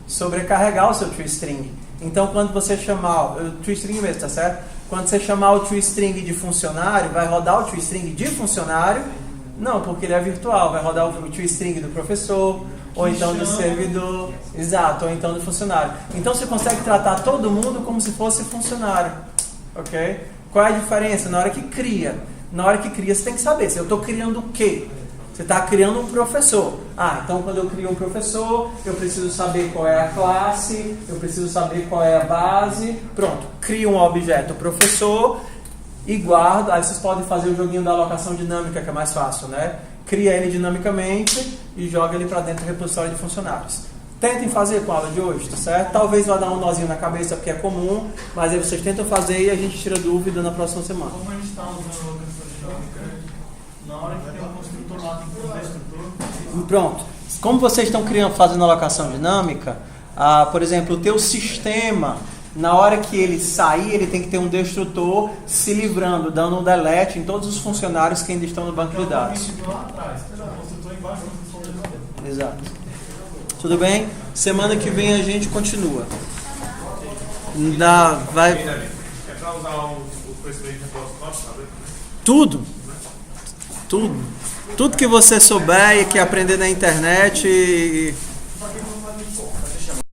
Sobrecarregar o seu toString. Então, quando você chamar o toString mesmo, tá certo? Quando você chamar o toString de funcionário, vai rodar o toString de funcionário? Não, porque ele é virtual. Vai rodar o toString do professor, ou então do servidor, exato, ou então do funcionário. Então você consegue tratar todo mundo como se fosse funcionário, ok? Qual é a diferença? Na hora que cria você tem que saber, se eu estou criando o quê? Você está criando um professor. Então quando eu crio um professor, eu preciso saber qual é a classe, eu preciso saber qual é a base. Pronto, crio um objeto professor e guardo. Aí vocês podem fazer o joguinho da alocação dinâmica, que é mais fácil, né? Cria ele dinamicamente e joga ele para dentro do repositório de funcionários. Tentem fazer com a aula de hoje, tá certo? Talvez vá dar um nozinho na cabeça porque é comum, mas aí vocês tentam fazer e a gente tira dúvida na próxima semana. Como a gente está usando a alocação dinâmica, na hora que tem um construtor lá, tem um destrutor. Pronto. Como vocês estão fazendo alocação dinâmica, por exemplo, o teu sistema, na hora que ele sair, ele tem que ter um destrutor se livrando, dando um delete em todos os funcionários que ainda estão no banco de dados. Exato. Tudo bem? Semana que vem a gente continua. É para usar o conhecimento de repositório, sabe? Tudo. Tudo que você souber e que aprender na internet.